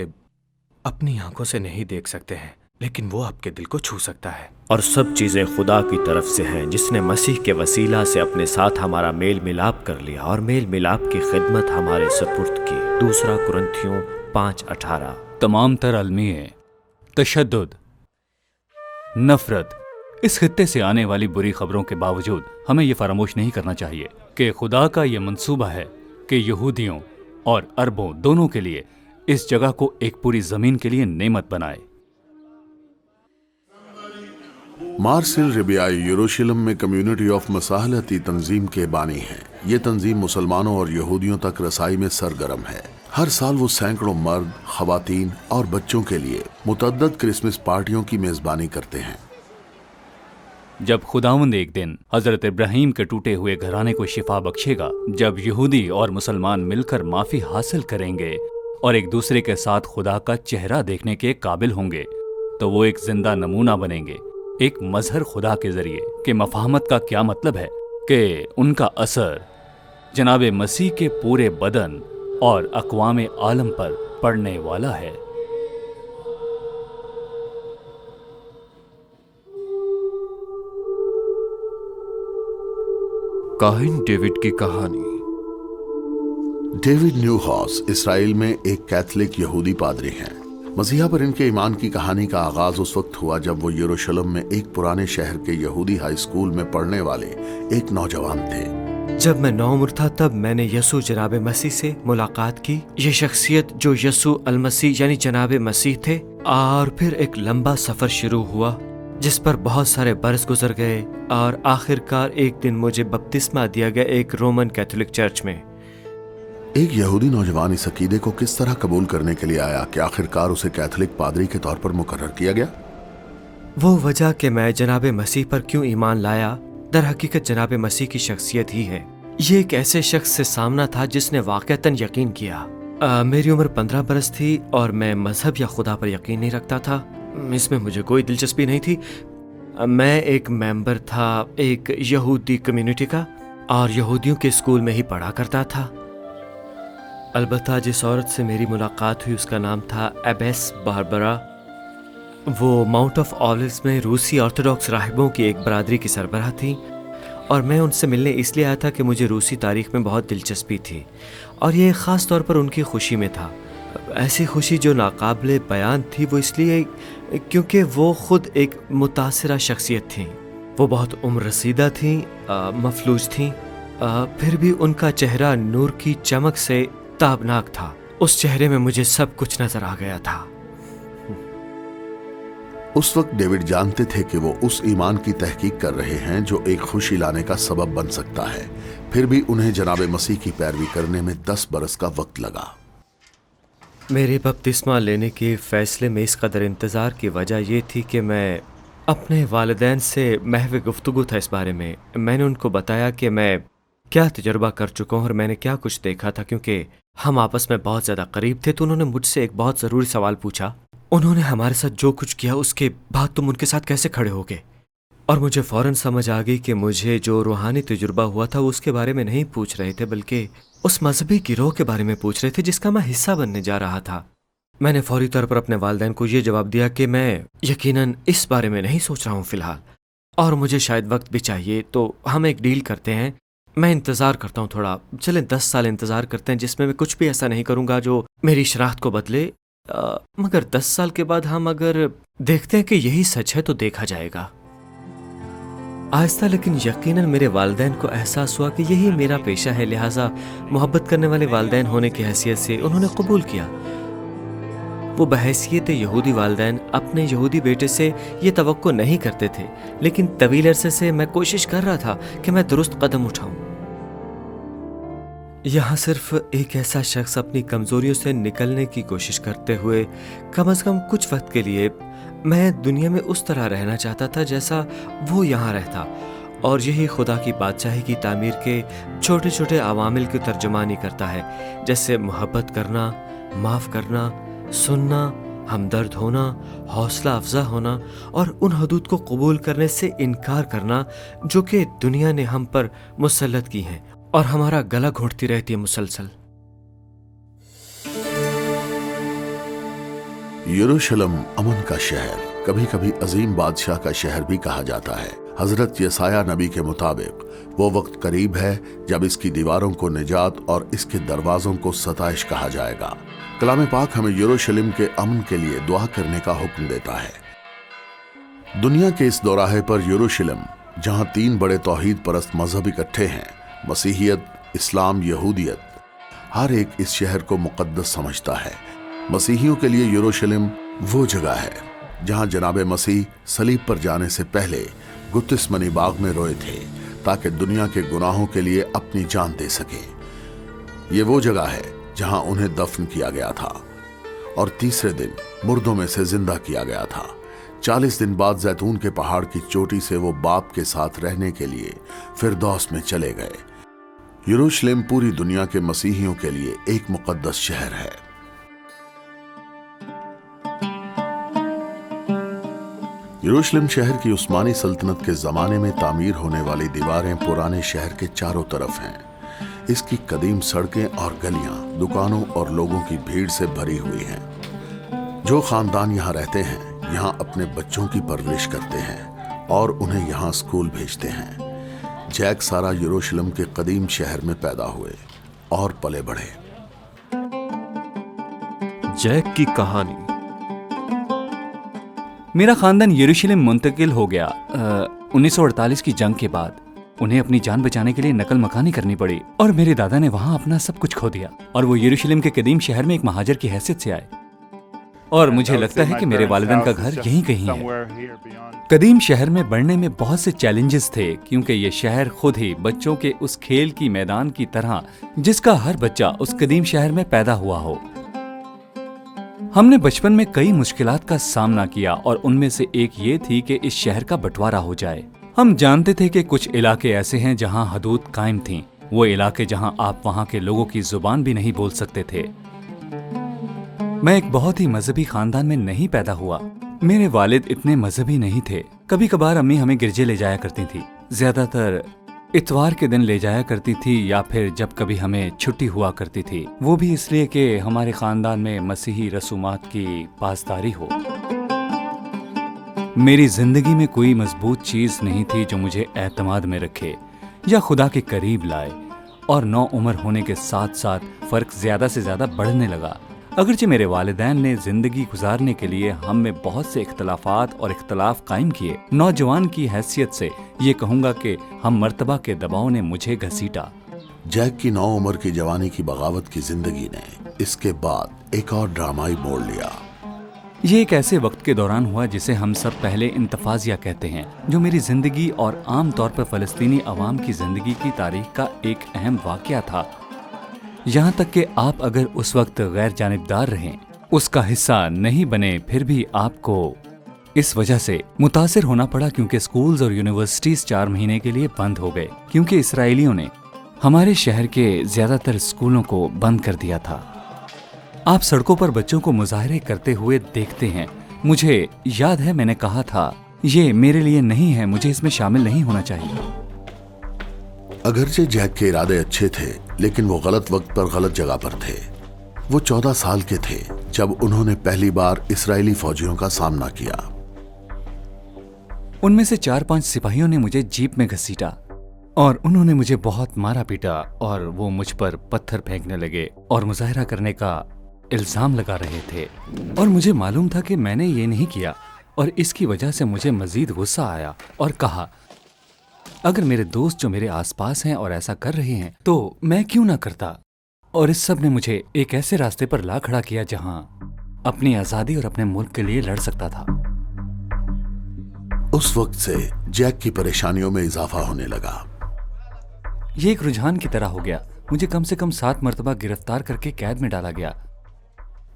अपनी आंखों से नहीं देख सकते हैं, लेकिन वो आपके दिल को छू सकता है। और सब चीज़ें खुदा की तरफ से हैं, जिसने मसीह के वसीला से अपने साथ हमारा मेल मिलाप कर लिया और मेल मिलाप की खिदमत हमारे सपुर्द की। 2 कुरिन्थियों 5:18। तमाम तर अलमिये, तशद्दुद, नफरत, इस खित्ते से आने वाली बुरी खबरों के बावजूद हमें ये फरामोश नहीं करना चाहिए कि खुदा का ये मंसूबा है कि यहूदियों और अरबों दोनों के लिए इस जगह को एक पूरी जमीन के लिए नेमत बनाए। मार्सिल रिबियाई यरूशलेम में कम्युनिटी ऑफ मसाहलती तंजीम के बानी हैं। ये तंजीम मुसलमानों और यहूदियों तक रसाई में सरगर्म है। हर साल वो सैकड़ों मर्द, खवातीन और बच्चों के लिए मुतअद्दिद क्रिसमस पार्टियों की मेजबानी करते हैं। जब खुदावंद एक दिन हजरत इब्राहिम के टूटे हुए घराने को शिफा बख्शेगा, जब यहूदी और मुसलमान मिलकर माफी हासिल करेंगे और एक दूसरे के साथ खुदा का चेहरा देखने के काबिल होंगे, तो वो एक जिंदा नमूना बनेंगे, एक मजहर खुदा के जरिए कि मफाहमत का क्या मतलब है, कि उनका असर जनाब मसीह के पूरे बदन और अक़वाम आलम पर पड़ने वाला है। काहिन डेविड की कहानी। डेविड न्यूहॉस इसराइल में एक कैथलिक यहूदी पादरी हैं। मसीहा पर इनके ईमान की कहानी का आगाज उस वक्त हुआ जब वो यरूशलेम में एक पुराने शहर के यहूदी हाई स्कूल में पढ़ने वाले एक नौजवान थे। जब मैं 9 उम्र था तब मैंने यसु जनाब मसीह से मुलाकात की। ये शख्सियत जो यसु अल मसीह यानी जनाब मसीह थे। और फिर एक लंबा सफर शुरू हुआ जिस पर बहुत सारे बरस गुजर गए और आखिरकार एक दिन मुझे बपतिस्मा दिया गया एक रोमन कैथोलिक चर्च में। एक यहूदी नौजवान इस अकीदे को किस तरह कबूल करने के लिए आया कि आखिरकार उसे कैथोलिक पादरी के तौर पर मुकर्रर किया गया? वो वजह कि मैं जनाब मसीह पर क्यों ईमान लाया दर हकीकत जनाब मसीह की शख्सियत ही है। ये एक ऐसे शख्स से सामना था जिसने वाक़तन यकीन किया। मेरी उम्र 15 बरस थी और मैं मजहब या खुदा पर यकीन नहीं रखता था। इसमें मुझे कोई दिलचस्पी नहीं थी। मैं एक मेंबर था एक यहूदी कम्युनिटी का और यहूदियों के स्कूल में ही पढ़ा करता था। अलबत्ता जिस औरत से मेरी मुलाकात हुई उसका नाम था एबेस बारबरा। वो माउंट ऑफ ऑलिव्स में रूसी ऑर्थोडॉक्स राहिबों की एक बरादरी की सरबराह थी और मैं उनसे मिलने इसलिए आया था कि मुझे रूसी तारीख में बहुत दिलचस्पी थी और ये ख़ास तौर पर उनकी खुशी में था। ऐसी खुशी जो नाकाबिले बयान थी, वो इसलिए क्योंकि वो खुद एक मुतासिरा शख्सियत थी। वो बहुत उम्र रसीदा थी, मफलूज थी, फिर भी उनका चेहरा नूर की चमक से ताबनाक था। उस चेहरे में मुझे सब कुछ नजर आ गया था। उस वक्त डेविड जानते थे कि वो उस ईमान की तहकीक कर रहे हैं जो एक खुशी लाने का सबब बन सकता है। फिर भी उन्हें जनाब मसीह की पैरवी करने में 10 बरस का वक्त लगा। मेरे बपतिस्मा लेने के फैसले में इस कदर इंतज़ार की वजह ये थी कि मैं अपने वालिदैन से महव गुफ्तगू था इस बारे में। मैंने उनको बताया कि मैं क्या तजुर्बा कर चुका हूँ और मैंने क्या कुछ देखा था, क्योंकि हम आपस में बहुत ज़्यादा करीब थे। तो उन्होंने मुझसे एक बहुत ज़रूरी सवाल पूछा। उन्होंने हमारे साथ जो कुछ किया उसके बाद तुम उनके साथ कैसे खड़े हो गए? और मुझे फ़ौरन समझ आ गई कि मुझे जो रूहानी तजुर्बा हुआ था उसके बारे में नहीं पूछ रहे थे, बल्कि उस मजहबी गिरोह के बारे में पूछ रहे थे जिसका मैं हिस्सा बनने जा रहा था। मैंने फौरी तौर पर अपने वालिदैन को ये जवाब दिया कि मैं यकीनन इस बारे में नहीं सोच रहा हूँ फ़िलहाल, और मुझे शायद वक्त भी चाहिए। तो हम एक डील करते हैं, मैं इंतज़ार करता हूँ थोड़ा, चलें 10 साल इंतज़ार करते हैं जिसमें मैं कुछ भी ऐसा नहीं करूँगा जो मेरी शराहत को बदले। मगर 10 साल के बाद हम अगर देखते हैं कि यही सच है तो देखा जाएगा। आहिस्ता लेकिन यकीनन मेरे वालिदैन को एहसास हुआ कि यही मेरा पेशा है, लिहाजा मोहब्बत करने वाले वालिदैन होने की हैसियत से उन्होंने कबूल किया। वो बहैसियत यहूदी वालिदैन अपने यहूदी बेटे से ये तवक्को नहीं करते थे, लेकिन तवील अरसे से मैं कोशिश कर रहा था कि मैं दुरुस्त कदम उठाऊं। यहाँ सिर्फ एक ऐसा शख्स अपनी कमजोरियों से निकलने की कोशिश करते हुए कम से कम कुछ वक्त के लिए मैं दुनिया में उस तरह रहना चाहता था जैसा वो यहाँ रहता, और यही खुदा की बादशाही की तामीर के छोटे छोटे अवामिल की तर्जुमानी करता है, जैसे मोहब्बत करना, माफ़ करना, सुनना, हमदर्द होना, हौसला अफजा होना और उन हदूद को कबूल करने से इनकार करना जो कि दुनिया ने हम पर मुसल्लत की हैं और हमारा गला घोंटती रहती है मुसलसल। यरूशलेम अमन का शहर, कभी कभी अजीम बादशाह का शहर भी कहा जाता है। हजरत यसाया नबी के मुताबिक वो वक्त करीब है जब इसकी दीवारों को निजात और इसके दरवाजों को सताइश कहा जाएगा। कलाम पाक हमें यरूशलेम के अमन के लिए दुआ करने का हुक्म देता है। दुनिया के इस दौराहे पर यरूशलेम, जहां 3 बड़े तौहीद परस्त मजहब इकट्ठे हैं, मसीहियत, इस्लाम, यहूदियत, हर एक इस शहर को मुकद्दस समझता है। मसीहियों के लिए यरूशलेम वो जगह है जहां जनाब मसीह सलीब पर जाने से पहले गुत्तिस्मनी बाग में रोए थे ताकि दुनिया के गुनाहों के लिए अपनी जान दे सके। ये वो जगह है जहां उन्हें दफन किया गया था और तीसरे दिन मुर्दों में से जिंदा किया गया था। 40 दिन बाद जैतून के पहाड़ की चोटी से वो बाप के साथ रहने के लिए फिरदौस में चले गए। यरूशलेम पूरी दुनिया के मसीहियों के लिए एक मुकद्दस शहर है। यरूशलेम शहर की उस्मानी सल्तनत के जमाने में तामीर होने वाली दीवारें पुराने शहर के चारों तरफ हैं। इसकी कदीम सड़कें और गलियां दुकानों और लोगों की भीड़ से भरी हुई हैं। जो खानदान यहाँ रहते हैं यहाँ अपने बच्चों की परवरिश करते हैं और उन्हें यहाँ स्कूल भेजते हैं। जैक सारा यरूशलेम के कदीम शहर में पैदा हुए और पले बढ़े। जैक की कहानी। میرا خاندان یروشلم منتقل ہو گیا 1948 کی جنگ کے بعد. انہیں اپنی جان بچانے کے لیے نقل مکانی کرنی پڑی اور میرے دادا نے وہاں اپنا سب کچھ کھو دیا اور وہ یروشلم کے قدیم شہر میں ایک مہاجر کی حیثیت سے آئے. اور مجھے لگتا ہے کہ میرے والدین کا گھر یہیں کہیں ہے. قدیم شہر میں بڑھنے میں بہت سے چیلنجز تھے کیونکہ یہ شہر خود ہی بچوں کے اس کھیل کی میدان کی طرح جس کا ہر بچہ اس قدیم شہر میں پیدا ہوا ہو. ہم نے بچپن میں کئی مشکلات کا سامنا کیا اور ان میں سے ایک یہ تھی کہ اس شہر کا بٹوارا ہو جائے. ہم جانتے تھے کہ کچھ علاقے ایسے ہیں جہاں حدود قائم تھیں، وہ علاقے جہاں آپ وہاں کے لوگوں کی زبان بھی نہیں بول سکتے تھے. میں ایک بہت ہی مذہبی خاندان میں نہیں پیدا ہوا. میرے والد اتنے مذہبی نہیں تھے. کبھی کبھار امی ہمیں گرجے لے جایا کرتی تھی، زیادہ تر اتوار کے دن لے جایا کرتی تھی یا پھر جب کبھی ہمیں چھٹی ہوا کرتی تھی، وہ بھی اس لیے کہ ہمارے خاندان میں مسیحی رسومات کی پاسداری ہو. میری زندگی میں کوئی مضبوط چیز نہیں تھی جو مجھے اعتماد میں رکھے یا خدا کے قریب لائے، اور نو عمر ہونے کے ساتھ ساتھ فرق زیادہ سے زیادہ بڑھنے لگا. اگرچہ میرے والدین نے زندگی گزارنے کے لیے ہم میں بہت سے اختلافات اور اختلاف قائم کیے، نوجوان کی حیثیت سے یہ کہوں گا کہ ہم مرتبہ کے دباؤ نے مجھے گھسیٹا. جیک کی 9 عمر کی جوانی کی بغاوت کی زندگی نے اس کے بعد ایک اور ڈرامائی موڑ لیا. یہ ایک ایسے وقت کے دوران ہوا جسے ہم سب پہلے انتفاضیہ کہتے ہیں، جو میری زندگی اور عام طور پر فلسطینی عوام کی زندگی کی تاریخ کا ایک اہم واقعہ تھا. یہاں تک کہ آپ اگر اس وقت غیر جانبدار رہیں، اس کا حصہ نہیں بنے، پھر بھی آپ کو اس وجہ سے متاثر ہونا پڑا کیونکہ اسکولز اور یونیورسٹیز 4 مہینے کے لیے بند ہو گئے کیونکہ اسرائیلیوں نے ہمارے شہر کے زیادہ تر اسکولوں کو بند کر دیا تھا. آپ سڑکوں پر بچوں کو مظاہرے کرتے ہوئے دیکھتے ہیں. مجھے یاد ہے میں نے کہا تھا یہ میرے لیے نہیں ہے، مجھے اس میں شامل نہیں ہونا چاہیے. اگرچہ جیک کے ارادے اچھے تھے لیکن وہ غلط وقت پر غلط جگہ پر تھے. وہ 14 سال کے تھے جب انہوں نے پہلی بار اسرائیلی فوجیوں کا سامنا کیا. ان میں سے 4-5 سپاہیوں نے مجھے جیپ میں گھسیٹا اور انہوں نے مجھے بہت مارا پیٹا اور وہ مجھ پر پتھر پھینکنے لگے اور مظاہرہ کرنے کا الزام لگا رہے تھے. اور مجھے معلوم تھا کہ میں نے یہ نہیں کیا اور اس کی وجہ سے مجھے مزید غصہ آیا اور کہا اگر میرے دوست جو میرے آس پاس ہیں اور ایسا کر رہے ہیں تو میں کیوں نہ کرتا. اور اس سب نے مجھے ایک ایسے راستے پر لا کھڑا کیا جہاں اپنی آزادی اور اپنے ملک کے لیے لڑ سکتا تھا. اس وقت سے جیک کی پریشانیوں میں اضافہ ہونے لگا. یہ ایک رجحان کی طرح ہو گیا. مجھے کم سے کم 7 مرتبہ گرفتار کر کے قید میں ڈالا گیا.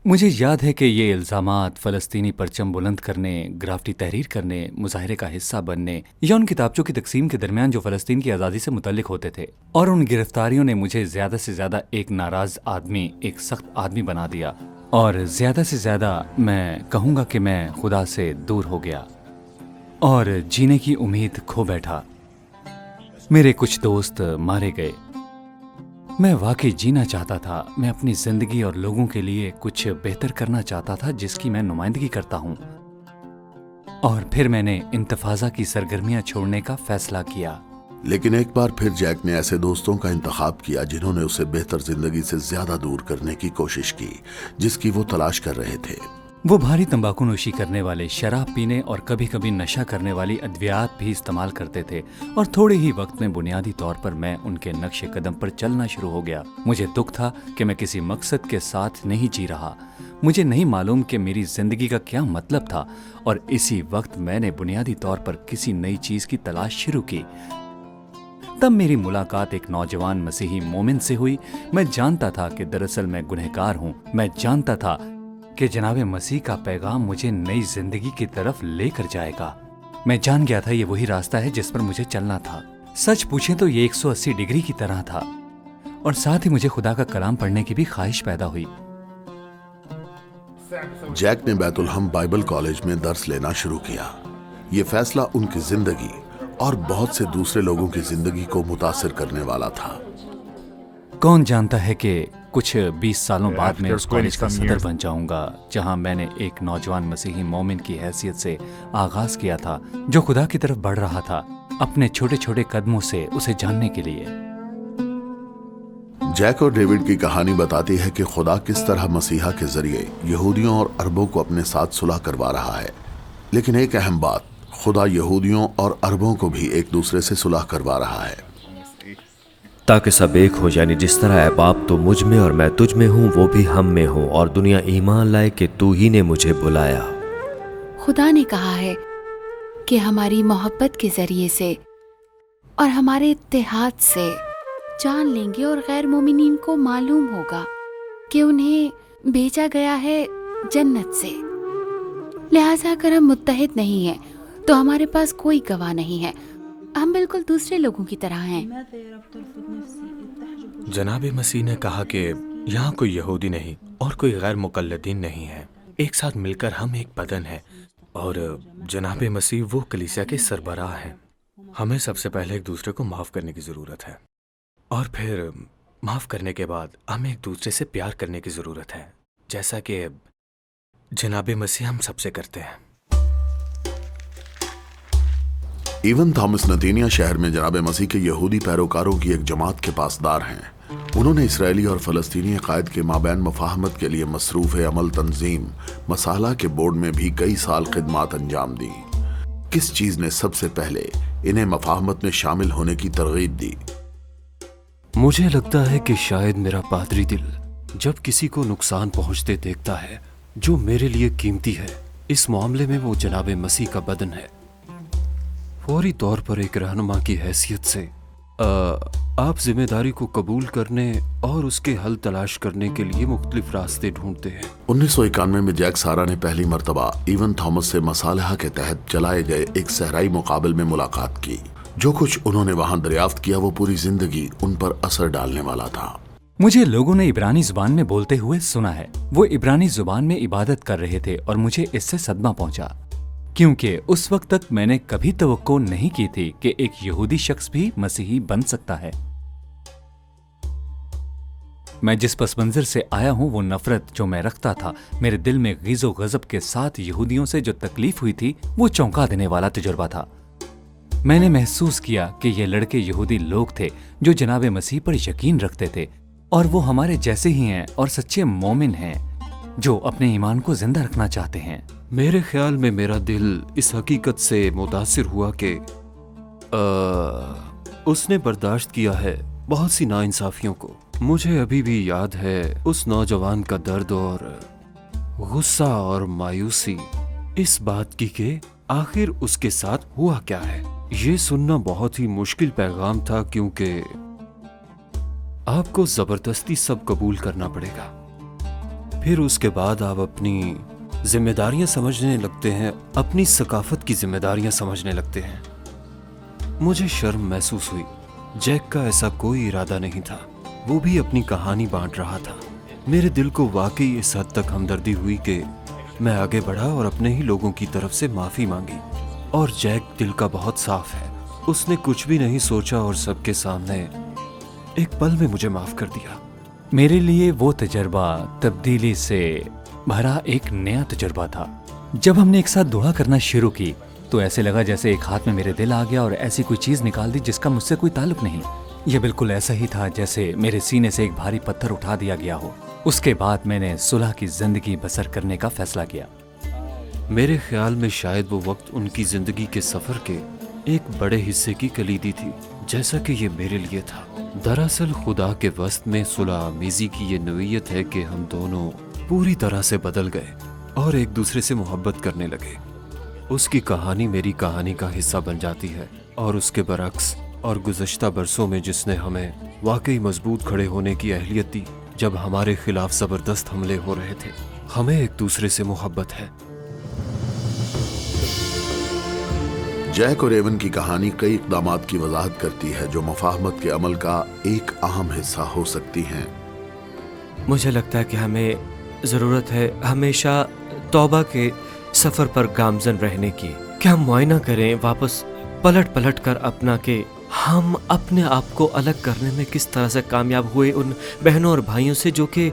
مجھے یاد ہے کہ یہ الزامات فلسطینی پرچم بلند کرنے، گرافٹی تحریر کرنے، مظاہرے کا حصہ بننے یا ان کتابچوں کی تقسیم کے درمیان جو فلسطین کی آزادی سے متعلق ہوتے تھے. اور ان گرفتاریوں نے مجھے زیادہ سے زیادہ ایک ناراض آدمی، ایک سخت آدمی بنا دیا اور زیادہ سے زیادہ میں کہوں گا کہ میں خدا سے دور ہو گیا اور جینے کی امید کھو بیٹھا. میرے کچھ دوست مارے گئے. میں واقعی جینا چاہتا تھا. میں اپنی زندگی اور لوگوں کے لیے کچھ بہتر کرنا چاہتا تھا جس کی میں نمائندگی کرتا ہوں. اور پھر میں نے انتفاضہ کی سرگرمیاں چھوڑنے کا فیصلہ کیا. لیکن ایک بار پھر جیک نے ایسے دوستوں کا انتخاب کیا جنہوں نے اسے بہتر زندگی سے زیادہ دور کرنے کی کوشش کی جس کی وہ تلاش کر رہے تھے. وہ بھاری تمباکو نوشی کرنے والے، شراب پینے اور کبھی کبھی نشہ کرنے والی ادویات بھی استعمال کرتے تھے اور تھوڑے ہی وقت میں بنیادی طور پر میں ان کے نقش قدم پر چلنا شروع ہو گیا. مجھے دکھ تھا کہ میں کسی مقصد کے ساتھ نہیں جی رہا. مجھے نہیں معلوم کہ میری زندگی کا کیا مطلب تھا اور اسی وقت میں نے بنیادی طور پر کسی نئی چیز کی تلاش شروع کی. تب میری ملاقات ایک نوجوان مسیحی مومن سے ہوئی. میں جانتا تھا کہ دراصل میں گنہگار ہوں. میں جانتا تھا کہ جناب مسیح کا پیغام مجھے نئی زندگی کی طرف لے کر جائے گا. میں جان گیا تھا یہ وہی راستہ ہے جس پر مجھے چلنا تھا. سچ پوچھیں تو یہ 180 ڈگری کی طرح تھا اور ساتھ ہی مجھے خدا کا کلام پڑھنے کی بھی خواہش پیدا ہوئی. جیک نے بیت الحم بائبل کالج میں درس لینا شروع کیا. یہ فیصلہ ان کی زندگی اور بہت سے دوسرے لوگوں کی زندگی کو متاثر کرنے والا تھا. کون جانتا ہے کہ کچھ 20 سالوں بعد میں اس کالج کا صدر بن جاؤں گا جہاں میں نے ایک نوجوان مسیحی مومن کی حیثیت سے آغاز کیا تھا جو خدا کی طرف بڑھ رہا تھا اپنے چھوٹے چھوٹے قدموں سے اسے جاننے کے لیے. جیک اور ڈیوڈ کی کہانی بتاتی ہے کہ خدا کس طرح مسیحا کے ذریعے یہودیوں اور عربوں کو اپنے ساتھ صلح کروا رہا ہے. लेकिन एक अहम बात, खुदा यहूदियों और अरबों को भी एक दूसरे से सुलह करवा रहा है, ताकि सब एक हो, यानी जिस तरह ऐ बाप तो मुझ में और मैं तुझ में हूँ, वो भी हम में हूँ, और दुनिया ईमान लाए कि तू ही ने मुझे बुलाया। खुदा ने कहा है कि हमारी मोहब्बत के जरिए से और हमारे इत्तेहाद से जान लेंगे और गैर मोमिनीन को मालूम होगा कि उन्हें भेजा गया है जन्नत से। लिहाजा अगर हम मुत्तहिद नहीं हैं तो हमारे पास कोई गवाह नहीं है, हम बिल्कुल दूसरे लोगों की तरह हैं। जनाब मसीह ने कहा कि यहाँ कोई यहूदी नहीं और कोई गैर मुकल्लदीन नहीं है, एक साथ मिलकर हम एक बदन है। और जनाब मसीह वो कलीसिया के सरबराह हैं। हमें सबसे पहले एक दूसरे को माफ़ करने की ज़रूरत है, और फिर माफ़ करने के बाद हमें एक दूसरे से प्यार करने की ज़रूरत है, जैसा कि जनाब मसीह हम सबसे करते हैं। इवन थॉमस नतीनिया शहर में जनाब मसीह के यहूदी पैरोकारों की एक जमात के पासदार हैं। उन्होंने इसराइली और फ़लस्तीनी कायद के माबैन मफाहमत के लिए मसरूफ़ अमल तंजीम मसाला के बोर्ड में भी कई साल खिदमात अंजाम दी। किस चीज़ ने सबसे पहले इन्हें मफाहमत में शामिल होने की तरगीब दी? मुझे लगता है कि शायद मेरा पादरी दिल जब किसी को नुकसान पहुंचते देखता है जो मेरे लिए कीमती है, इस मामले में वो जनाब मसीह का बदन है। फौरी तौर पर एक रहनुमा की हैसियत से आप जिम्मेदारी को कबूल करने और उसके हल तलाश करने के लिए मुख्तलिफ रास्ते ढूंढते हैं। 1991 में जैक सारा ने पहली मर्तबा इवन थॉमस से मसालहा के तहत चलाए गए एक सहराई मुकाबल में मुलाकात की। जो कुछ उन्होंने वहां दरियाफ्त किया वो पूरी जिंदगी उन पर असर डालने वाला था। मुझे लोगों ने इब्रानी जुबान में बोलते हुए सुना है। वो इब्रानी जुबान में इबादत कर रहे थे और मुझे इससे सदमा पहुंचा, क्योंकि उस वक्त तक मैंने कभी तवक्को नहीं की थी कि एक यहूदी शख्स भी मसीही बन सकता है। मैं जिस पस मंजर से आया हूँ, वो नफरत जो मैं रखता था, मेरे दिल में ग़ीज़ो गज़ब के साथ यहूदियों से जो तकलीफ हुई थी, वो चौंका देने वाला तजुर्बा था। मैंने महसूस किया कि ये लड़के यहूदी लोग थे जो जनाब मसीह पर यकीन रखते थे, और वो हमारे जैसे ही हैं और सच्चे मोमिन हैं जो अपने ईमान को जिंदा रखना चाहते हैं। मेरे ख्याल में मेरा दिल इस हकीकत से मुतासिर हुआ कि उसने बर्दाश्त किया है बहुत सी नाइंसाफियों को। मुझे अभी भी याद है उस नौजवान का दर्द और गुस्सा और मायूसी इस बात की कि आखिर उसके साथ हुआ क्या है। ये सुनना बहुत ही मुश्किल पैगाम था, क्योंकि आपको जबरदस्ती सब कबूल करना पड़ेगा। फिर उसके बाद आप अपनी जिम्मेदारियां समझने लगते हैं, अपनी सकाफत की जिम्मेदारियां समझने लगते हैं। मुझे शर्म महसूस हुई। जैक का ऐसा कोई इरादा नहीं था, वो भी अपनी कहानी बांट रहा था। मेरे दिल को वाकई इस हद तक हमदर्दी हुई कि मैं आगे बढ़ा और अपने ही लोगों की तरफ से माफी मांगी। और जैक दिल का बहुत साफ है, उसने कुछ भी नहीं सोचा और सबके सामने एक पल में मुझे माफ कर दिया। मेरे लिए वो तजर्बा तब्दीली से भरा एक नया तजर्बा था। जब हमने एक साथ दुआ करना शुरू की तो ऐसे लगा जैसे एक हाथ में मेरे दिल आ गया और ऐसी कोई चीज़ निकाल दी जिसका मुझसे कोई ताल्लुक नहीं। यह बिल्कुल ऐसा ही था जैसे मेरे सीने से एक भारी पत्थर उठा दिया गया हो। उसके बाद मैंने सुलह की जिंदगी बसर करने का फैसला किया। मेरे ख्याल में शायद वो वक्त उनकी जिंदगी के सफर के एक बड़े हिस्से की कलीदी थी, जैसा कि ये मेरे लिए था। दरअसल खुदा के वस्त में सुलह आमीज़ी की ये नौइयत है कि हम दोनों पूरी तरह से बदल गए और एक दूसरे से मोहब्बत करने लगे। उसकी कहानी मेरी कहानी का हिस्सा बन जाती है और उसके बरक्स, और गुज़श्ता बरसों में जिसने हमें वाकई मजबूत खड़े होने की अहलियत दी जब हमारे खिलाफ ज़बरदस्त हमले हो रहे थे। हमें एक दूसरे से मोहब्बत है। जैक और एवन की कहानी कई इक़दामात की वजाहत करती है जो मुफाहमत के अमल का एक अहम हिस्सा हो सकती हैं। मुझे लगता है कि हमें ज़रूरत है हमेशा तौबा के सफ़र पर गामज़न रहने की, कि हम मुआयना करें वापस पलट पलट कर अपना कि हम अपने आप को अलग करने में किस तरह से कामयाब हुए उन बहनों और भाइयों से जो कि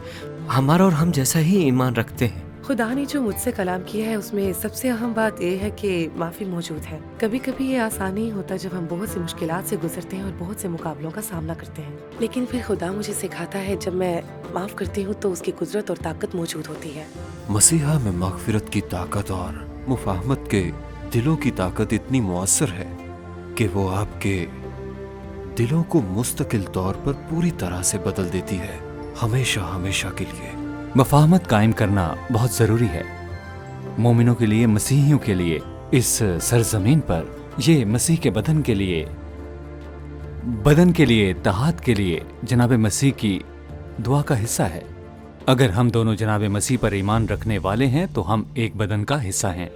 हमारा और हम जैसा ही ईमान रखते हैं। खुदा ने जो मुझसे कलाम किया है उसमें सबसे अहम बात यह है कि माफ़ी मौजूद है। कभी कभी ये आसान नहीं होता जब हम बहुत सी मुश्किलात से गुजरते हैं और बहुत से मुकाबलों का सामना करते हैं, लेकिन फिर खुदा मुझे सिखाता है जब मैं माफ़ करती हूँ तो उसकी कुदरत और ताकत मौजूद होती है। मसीहा में मग़फ़िरत की ताकत और मुफाहमत के दिलों की ताकत इतनी मुअस्सर है कि वो आपके दिलों को मुस्तकिल तौर पर पूरी तरह से बदल देती है, हमेशा हमेशा के लिए। मफाहमत कायम करना बहुत ज़रूरी है मोमिनों के लिए, मसीहियों के लिए। इस सरजमीन पर ये मसीह के बदन के लिए इत्तेहाद के लिए जनाब मसीह की दुआ का हिस्सा है। अगर हम दोनों जनाब मसीह पर ईमान रखने वाले हैं तो हम एक बदन का हिस्सा हैं।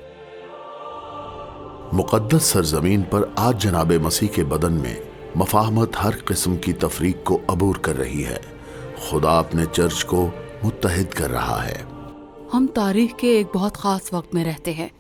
मुक़द्दस सरजमीन पर आज जनाब मसीह के बदन में मफाहमत हर किस्म की तफरीक को अबूर कर रही है। खुदा अपने चर्च को मुत्तहिद कर रहा है। हम तारीख के एक बहुत ख़ास वक्त में रहते हैं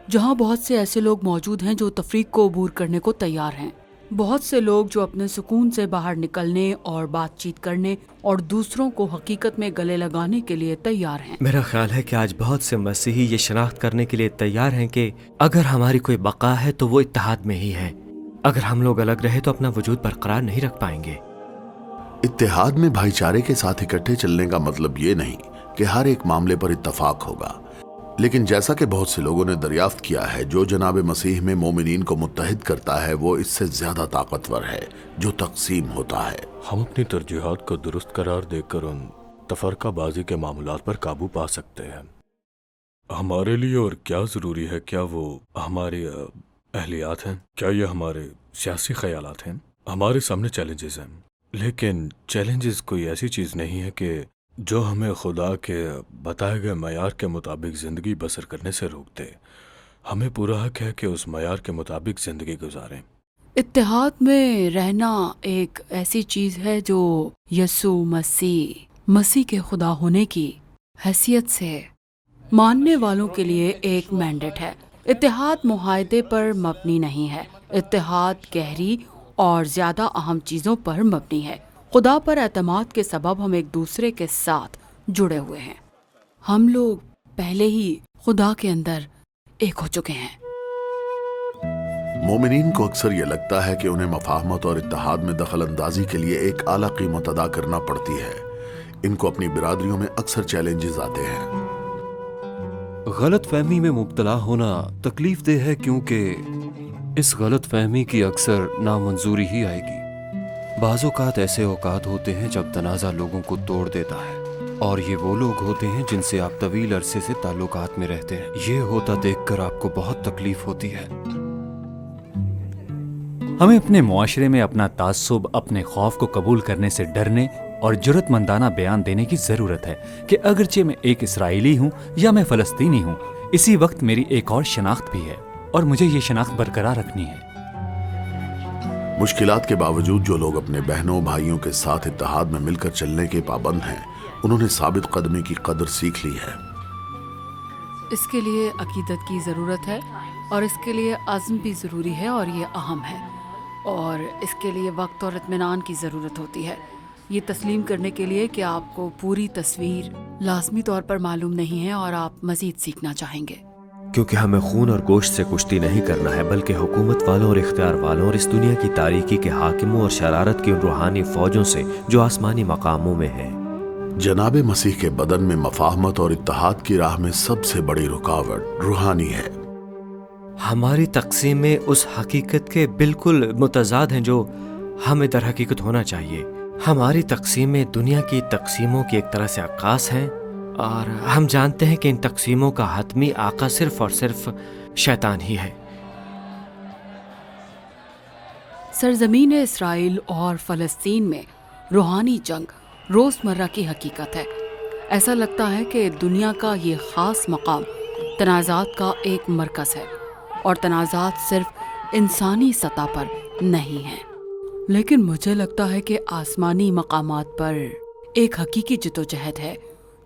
जहाँ बहुत से ऐसे लोग मौजूद हैं जो तफरीक को अबूर करने को तैयार हैं। बहुत से लोग जो अपने सुकून से बाहर निकलने और बातचीत करने और दूसरों को हकीकत में गले लगाने के लिए तैयार हैं। मेरा ख्याल है कि आज बहुत से मसीही ये शनाख्त करने के लिए तैयार हैं कि अगर हमारी कोई बका है तो वो इत्तेहाद में ही है। अगर हम लोग अलग रहे तो अपना वजूद बरकरार नहीं रख पाएंगे। इत्तेहाद में भाईचारे के साथ इकट्ठे चलने का मतलब ये नहीं कि हर एक मामले पर इत्तफाक होगा, लेकिन जैसा कि बहुत से लोगों ने दरियाफ्त किया है, जो जनाब मसीह में मोमिनीन को मुत्तहिद करता है वो इससे ज्यादा ताकतवर है जो तकसीम होता है। हम अपनी तरजीहात को दुरुस्त करार देकर उन तफरकाबाजी के मामलात पर काबू पा सकते हैं। हमारे लिए और क्या ज़रूरी है, क्या वो हमारे अहलियात हैं, क्या ये हमारे सियासी ख्यालात हैं? हमारे सामने चैलेंजेस हैं, लेकिन चैलेंजेस कोई ऐसी चीज़ नहीं है कि जो हमें खुदा के बताए गए मयार के मुताबिक ज़िंदगी बसर करने से रोकते। हमें पूरा हक है कि उस मयार के मुताबिक ज़िंदगी गुजारें। इत्तेहाद में रहना एक ऐसी चीज़ है जो यसू मसीह के खुदा होने की हैसियत से मानने वालों के लिए एक मैंडेट है। इत्तेहाद मुआहदे पर मबनी नहीं है। इत्तेहाद गहरी और ज़्यादा अहम चीज़ों पर मबनी है। खुदा पर एतमाद के सबब हम एक दूसरे के साथ जुड़े हुए हैं। हम लोग पहले ही खुदा के अंदर एक हो चुके हैं। मोमिनीन को अक्सर ये लगता है कि उन्हें मफाहमत और इत्तेहाद में दखल अंदाजी के लिए एक आला कीमत अदा करना पड़ती है। इनको अपनी बिरादरियों में अक्सर चैलेंजेस आते हैं। गलत फहमी में मुब्तला होना तकलीफ देह है, क्योंकि इस गलत फहमी की अक्सर नामंजूरी ही आएगी। बाज़ औक़ात ऐसे औक़ात होते हैं जब तनाज़ा लोगों को तोड़ देता है, और ये वो लोग होते हैं जिनसे आप तवील अरसे से ताल्लुकात में रहते हैं। ये होता देखकर आपको बहुत तकलीफ होती है। हमें अपने मुआशरे में अपना तास्सुब, अपने खौफ को कबूल करने से डरने और जुर्रतमंदाना बयान देने की ज़रूरत है कि अगरचे मैं एक इसराइली हूँ या मैं फ़लस्तीनी हूँ, इसी वक्त मेरी एक और शनाख्त भी है और मुझे ये शनाख्त बरकरार रखनी है। मुश्किलात के बावजूद जो लोग अपने बहनों भाइयों के साथ इत्तेहाद में मिलकर चलने के पाबंद हैं, उन्होंने साबित कदमी की कदर सीख ली है। इसके लिए अकीदत की ज़रूरत है और इसके लिए अज़्म भी ज़रूरी है और ये अहम है, और इसके लिए वक्त और इत्मीनान की ज़रूरत होती है। ये तस्लीम करने के लिए कि आपको पूरी तस्वीर लाजमी तौर पर मालूम नहीं है और आप मज़ीद सीखना चाहेंगे। क्योंकि हमें खून और गोश्त से कुश्ती नहीं करना है, बल्कि हुकूमत वालों और इख्तियार वालों और इस दुनिया की तारीकी के हाकिमों और शरारत की उन रूहानी फौजों से जो आसमानी मकामों में हैं। जनाब मसीह के बदन में मफाहमत और इत्तेहाद की राह में सबसे बड़ी रुकावट रूहानी है। हमारी तकसीमें उस हकीकत के बिल्कुल मुतज़ाद हैं जो हमें दर हकीकत होना चाहिए। हमारी तकसीमें दुनिया की तकसीमों की एक तरह से अक्कास हैं, और हम जानते हैं कि इन तकसीमों का हतमी आका सिर्फ और सिर्फ शैतान ही है। सरजमीन इसराइल और फ़लस्तीन में रूहानी जंग रोज़मर्रा की हकीकत है। ऐसा लगता है कि दुनिया का ये ख़ास मकाम तनाज़ात का एक मरकज़ है, और तनाज़ात सिर्फ इंसानी सतह पर नहीं है, लेकिन मुझे लगता है कि आसमानी मकामात पर एक हकीकी जिद्दोजहद है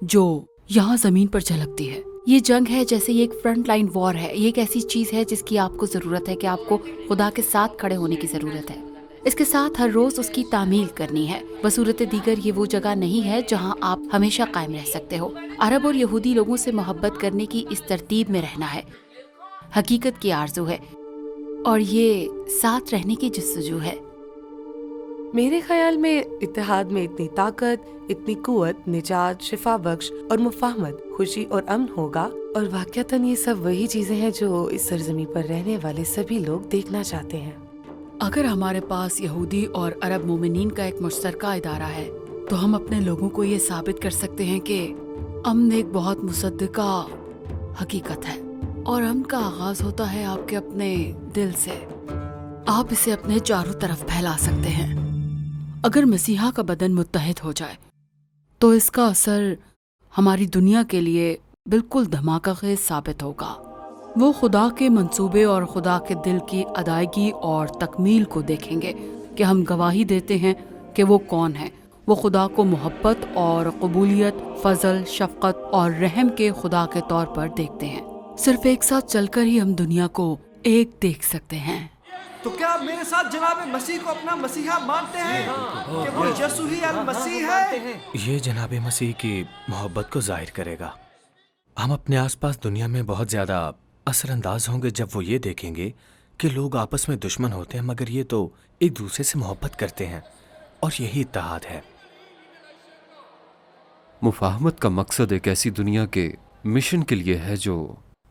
जो यहाँ ज़मीन पर झलकती है। ये जंग है जैसे ये एक फ्रंट लाइन वॉर है। ये एक ऐसी चीज़ है जिसकी आपको ज़रूरत है कि आपको खुदा के साथ खड़े होने की ज़रूरत है। इसके साथ हर रोज़ उसकी तामील करनी है। बसूरत दीगर ये वो जगह नहीं है जहाँ आप हमेशा कायम रह सकते हो। अरब और यहूदी लोगों से मोहब्बत करने की इस तरतीब में रहना है, हकीकत की आरज़ू है, और ये साथ रहने की जस्तजू है। میرے خیال میں اتحاد میں اتنی طاقت، اتنی قوت، نجات، شفا بخش اور مفاہمت، خوشی اور امن ہوگا، اور واقعتاً یہ سب وہی چیزیں ہیں جو اس سرزمین پر رہنے والے سبھی لوگ دیکھنا چاہتے ہیں۔ اگر ہمارے پاس یہودی اور عرب مومنین کا ایک مشترکہ ادارہ ہے تو ہم اپنے لوگوں کو یہ ثابت کر سکتے ہیں کہ امن ایک بہت مصدقہ حقیقت ہے، اور امن کا آغاز ہوتا ہے آپ کے اپنے دل سے۔ آپ اسے اپنے چاروں طرف پھیلا سکتے ہیں۔ اگر مسیحا کا بدن متحد ہو جائے تو اس کا اثر ہماری دنیا کے لیے بالکل دھماکہ خیز ثابت ہوگا۔ وہ خدا کے منصوبے اور خدا کے دل کی ادائیگی اور تکمیل کو دیکھیں گے کہ ہم گواہی دیتے ہیں کہ وہ کون ہے۔ وہ خدا کو محبت اور قبولیت، فضل، شفقت اور رحم کے خدا کے طور پر دیکھتے ہیں۔ صرف ایک ساتھ چل کر ہی ہم دنیا کو ایک دیکھ سکتے ہیں۔ تو کیا آپ میرے ساتھ جناب مسیح کو اپنا مسیحا مانتے ہیں کہ وہ یسوع ہی المسیح ہے؟ یہ جناب مسیح کی محبت کو ظاہر کرے گا۔ ہم اپنے آس پاس دنیا میں بہت زیادہ اثر انداز ہوں گے جب وہ یہ دیکھیں گے کہ لوگ آپس میں دشمن ہوتے ہیں مگر یہ تو ایک دوسرے سے محبت کرتے ہیں، اور یہی اتحاد ہے۔ مفاہمت کا مقصد ایک ایسی دنیا کے مشن کے لیے ہے جو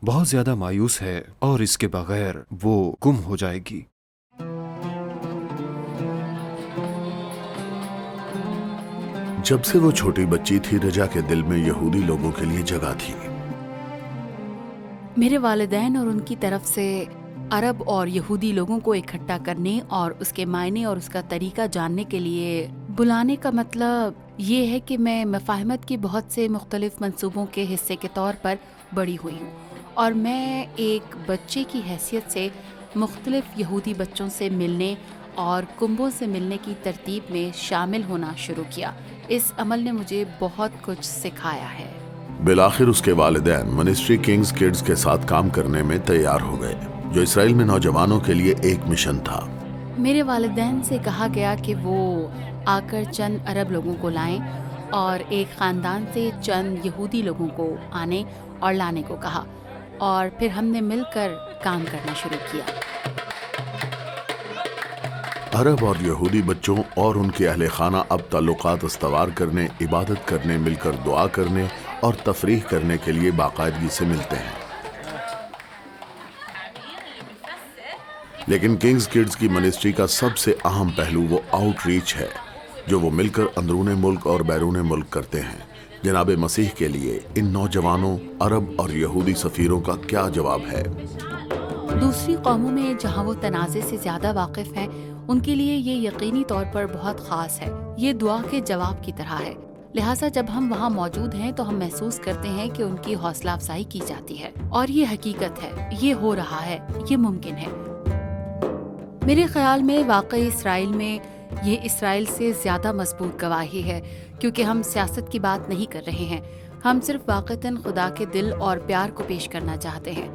بہت زیادہ مایوس ہے، اور اس کے بغیر وہ گم ہو جائے گی۔ جب سے وہ چھوٹی بچی تھی، رجا کے دل میں یہودی لوگوں کے لیے جگہ تھی۔ میرے والدین اور ان کی طرف سے عرب اور یہودی لوگوں کو اکٹھا کرنے اور اس کے معنی اور اس کا طریقہ جاننے کے لیے بلانے کا مطلب یہ ہے کہ میں مفاہمت کی بہت سے مختلف منصوبوں کے حصے کے طور پر بڑی ہوئی ہوں، اور میں ایک بچے کی حیثیت سے مختلف یہودی بچوں سے ملنے اور کنبوں سے ملنے کی ترتیب میں شامل ہونا شروع کیا۔ اس عمل نے مجھے بہت کچھ سکھایا ہے۔ بالآخر اس کے والدین منسٹری کنگز کڈز کے ساتھ کام کرنے میں تیار ہو گئے، جو اسرائیل میں نوجوانوں کے لیے ایک مشن تھا۔ میرے والدین سے کہا گیا کہ وہ آ کر چند عرب لوگوں کو لائیں، اور ایک خاندان سے چند یہودی لوگوں کو آنے اور لانے کو کہا، اور پھر ہم نے مل کر کام کرنا شروع کیا۔ عرب اور یہودی بچوں اور ان کے اہل خانہ اب تعلقات استوار کرنے، عبادت کرنے، مل کر دعا کرنے اور تفریح کرنے کے لیے باقاعدگی سے ملتے ہیں۔ لیکن کنگز کڈز کی منسٹری کا سب سے اہم پہلو وہ آؤٹ ریچ ہے، جو وہ مل کر اندرون ملک اور بیرون ملک کرتے ہیں۔ جناب مسیح کے لیے ان نوجوانوں، عرب اور یہودی سفیروں کا کیا جواب ہے؟ دوسری قوموں میں جہاں وہ تنازع سے زیادہ واقف ہیں، ان کے لیے یہ یقینی طور پر بہت خاص ہے۔ یہ دعا کے جواب کی طرح ہے، لہٰذا جب ہم وہاں موجود ہیں تو ہم محسوس کرتے ہیں کہ ان کی حوصلہ افزائی کی جاتی ہے، اور یہ حقیقت ہے، یہ ہو رہا ہے، یہ ممکن ہے۔ میرے خیال میں واقعی اسرائیل میں یہ اسرائیل سے زیادہ مضبوط گواہی ہے، کیونکہ ہم سیاست کی بات نہیں کر رہے ہیں، ہم صرف واقعتاً خدا کے دل اور پیار کو پیش کرنا چاہتے ہیں۔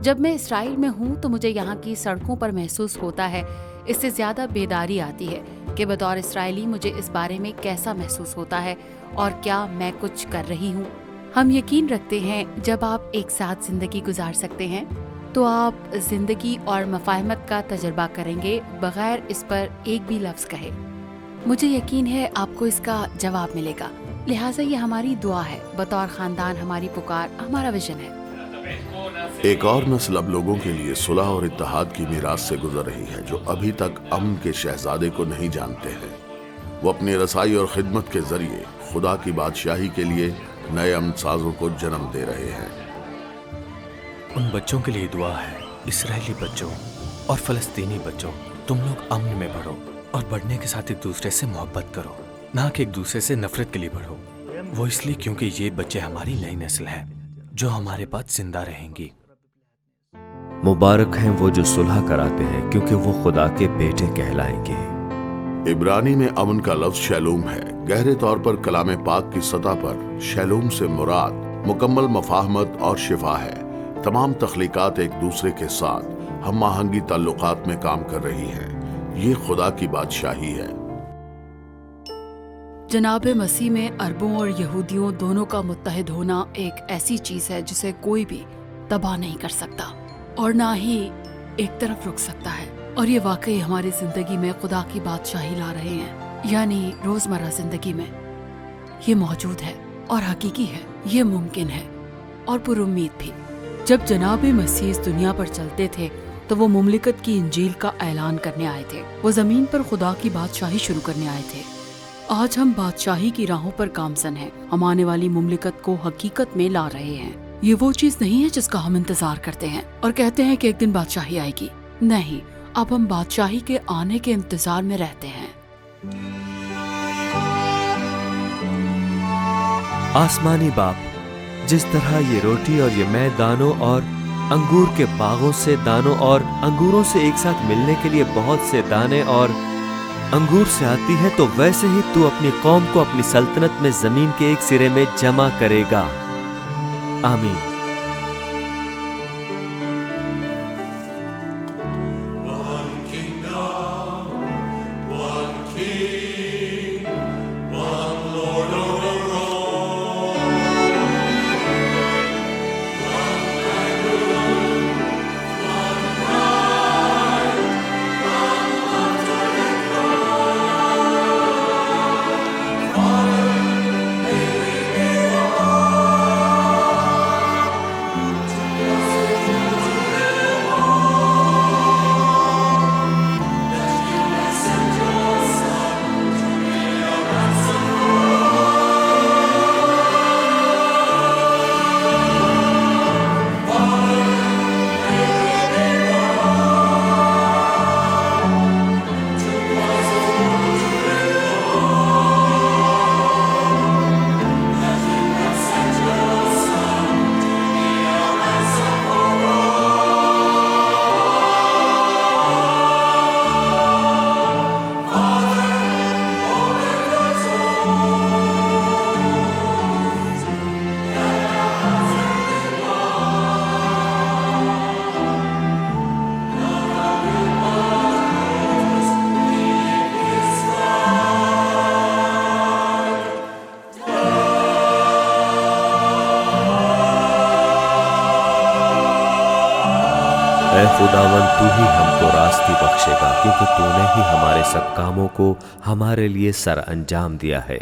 جب میں اسرائیل میں ہوں تو مجھے یہاں کی سڑکوں پر محسوس ہوتا ہے، اس سے زیادہ بیداری آتی ہے کہ بطور اسرائیلی مجھے اس بارے میں کیسا محسوس ہوتا ہے اور کیا میں کچھ کر رہی ہوں۔ ہم یقین رکھتے ہیں جب آپ ایک ساتھ زندگی گزار سکتے ہیں تو آپ زندگی اور مفاہمت کا تجربہ کریں گے بغیر اس پر ایک بھی لفظ کہے۔ مجھے یقین ہے آپ کو اس کا جواب ملے گا، لہٰذا یہ ہماری دعا ہے، بطور خاندان ہماری پکار، ہمارا ویژن ہے۔ ایک اور نسل اب لوگوں کے لیے صلح اور اتحاد کی میراث سے گزر رہی ہے، جو ابھی تک امن کے شہزادے کو نہیں جانتے ہیں۔ وہ اپنی رسائی اور خدمت کے ذریعے خدا کی بادشاہی کے لیے نئے امن سازوں کو جنم دے رہے ہیں۔ ان بچوں کے لیے دعا ہے، اسرائیلی بچوں اور فلسطینی بچوں، تم لوگ امن میں بڑھو اور بڑھنے کے ساتھ ایک دوسرے سے محبت کرو، نہ کہ ایک دوسرے سے نفرت کے لیے بڑھو۔ وہ اس لیے کیونکہ یہ بچے ہماری نئی نسل ہے جو ہمارے پاس زندہ رہیں گی۔ مبارک ہیں وہ جو صلح کراتے ہیں، کیونکہ وہ خدا کے بیٹے کہلائیں گے۔ عبرانی میں امن کا لفظ شیلوم ہے۔ گہرے طور پر کلام پاک کی سطح پر شیلوم سے مراد مکمل مفاہمت اور شفا ہے۔ تمام تخلیقات ایک دوسرے کے ساتھ ہم آہنگی تعلقات میں کام کر رہی ہیں۔ یہ خدا کی بادشاہی ہے۔ جناب مسیح میں عربوں اور یہودیوں دونوں کا متحد ہونا ایک ایسی چیز ہے جسے کوئی بھی تباہ نہیں کر سکتا اور نہ ہی ایک طرف رک سکتا ہے۔ और ये वाकई हमारी जिंदगी में खुदा की बादशाही ला रहे हैं, यानी रोजमर्रा जिंदगी में ये मौजूद है और हकीकी है, ये मुमकिन है और पुरुम्मीद भी। जब जनाब मसीह इस दुनिया पर चलते थे तो वो मुमलिकत की इंजील का ऐलान करने आए थे। वो जमीन पर खुदा की बादशाही शुरू करने आए थे। आज हम बादशाही की राहों पर गामजन हैं। हम आने वाली मुमलिकत को हकीकत में ला रहे हैं। ये वो चीज नहीं है जिसका हम इंतजार करते हैं और कहते हैं कि एक दिन बादशाही आएगी। नहीं, अब हम बादशाही के आने के इंतजार में रहते हैं। आसमानी बाप, जिस तरह ये रोटी और ये मैं दानों और अंगूर के बागों से दानों और अंगूरों से एक साथ मिलने के लिए बहुत से दाने और अंगूर से आती है, तो वैसे ही तू अपनी कौम को अपनी सल्तनत में जमीन के एक सिरे में जमा करेगा। आमीन। ऐ खुदावन, तू ही हमको रास्ती बख्शेगा, क्योंकि तूने ही हमारे सब कामों को हमारे लिए सर अंजाम दिया है।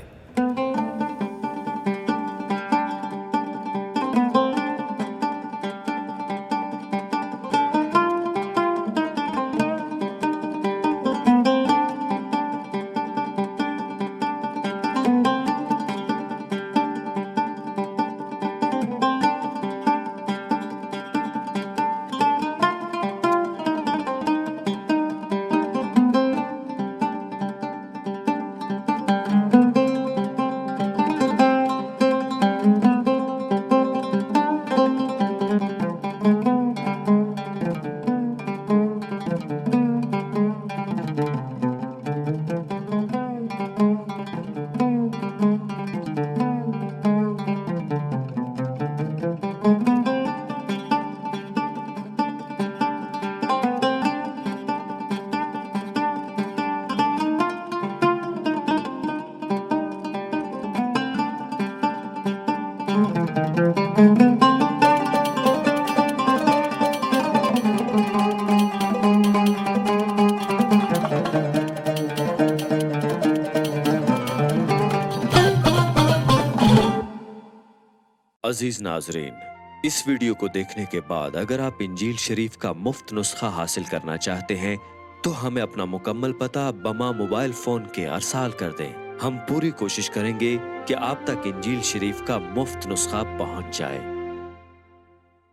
अजीज नाजरीन, इस वीडियो को देखने के बाद अगर आप इंजील शरीफ का मुफ्त नुस्खा हासिल करना चाहते हैं तो हमें अपना मुकम्मल पता बमा मोबाइल फोन के अरसाल कर दें। हम पूरी कोशिश करेंगे कि आप तक इंजील शरीफ का मुफ्त नुस्खा पहुंच जाए।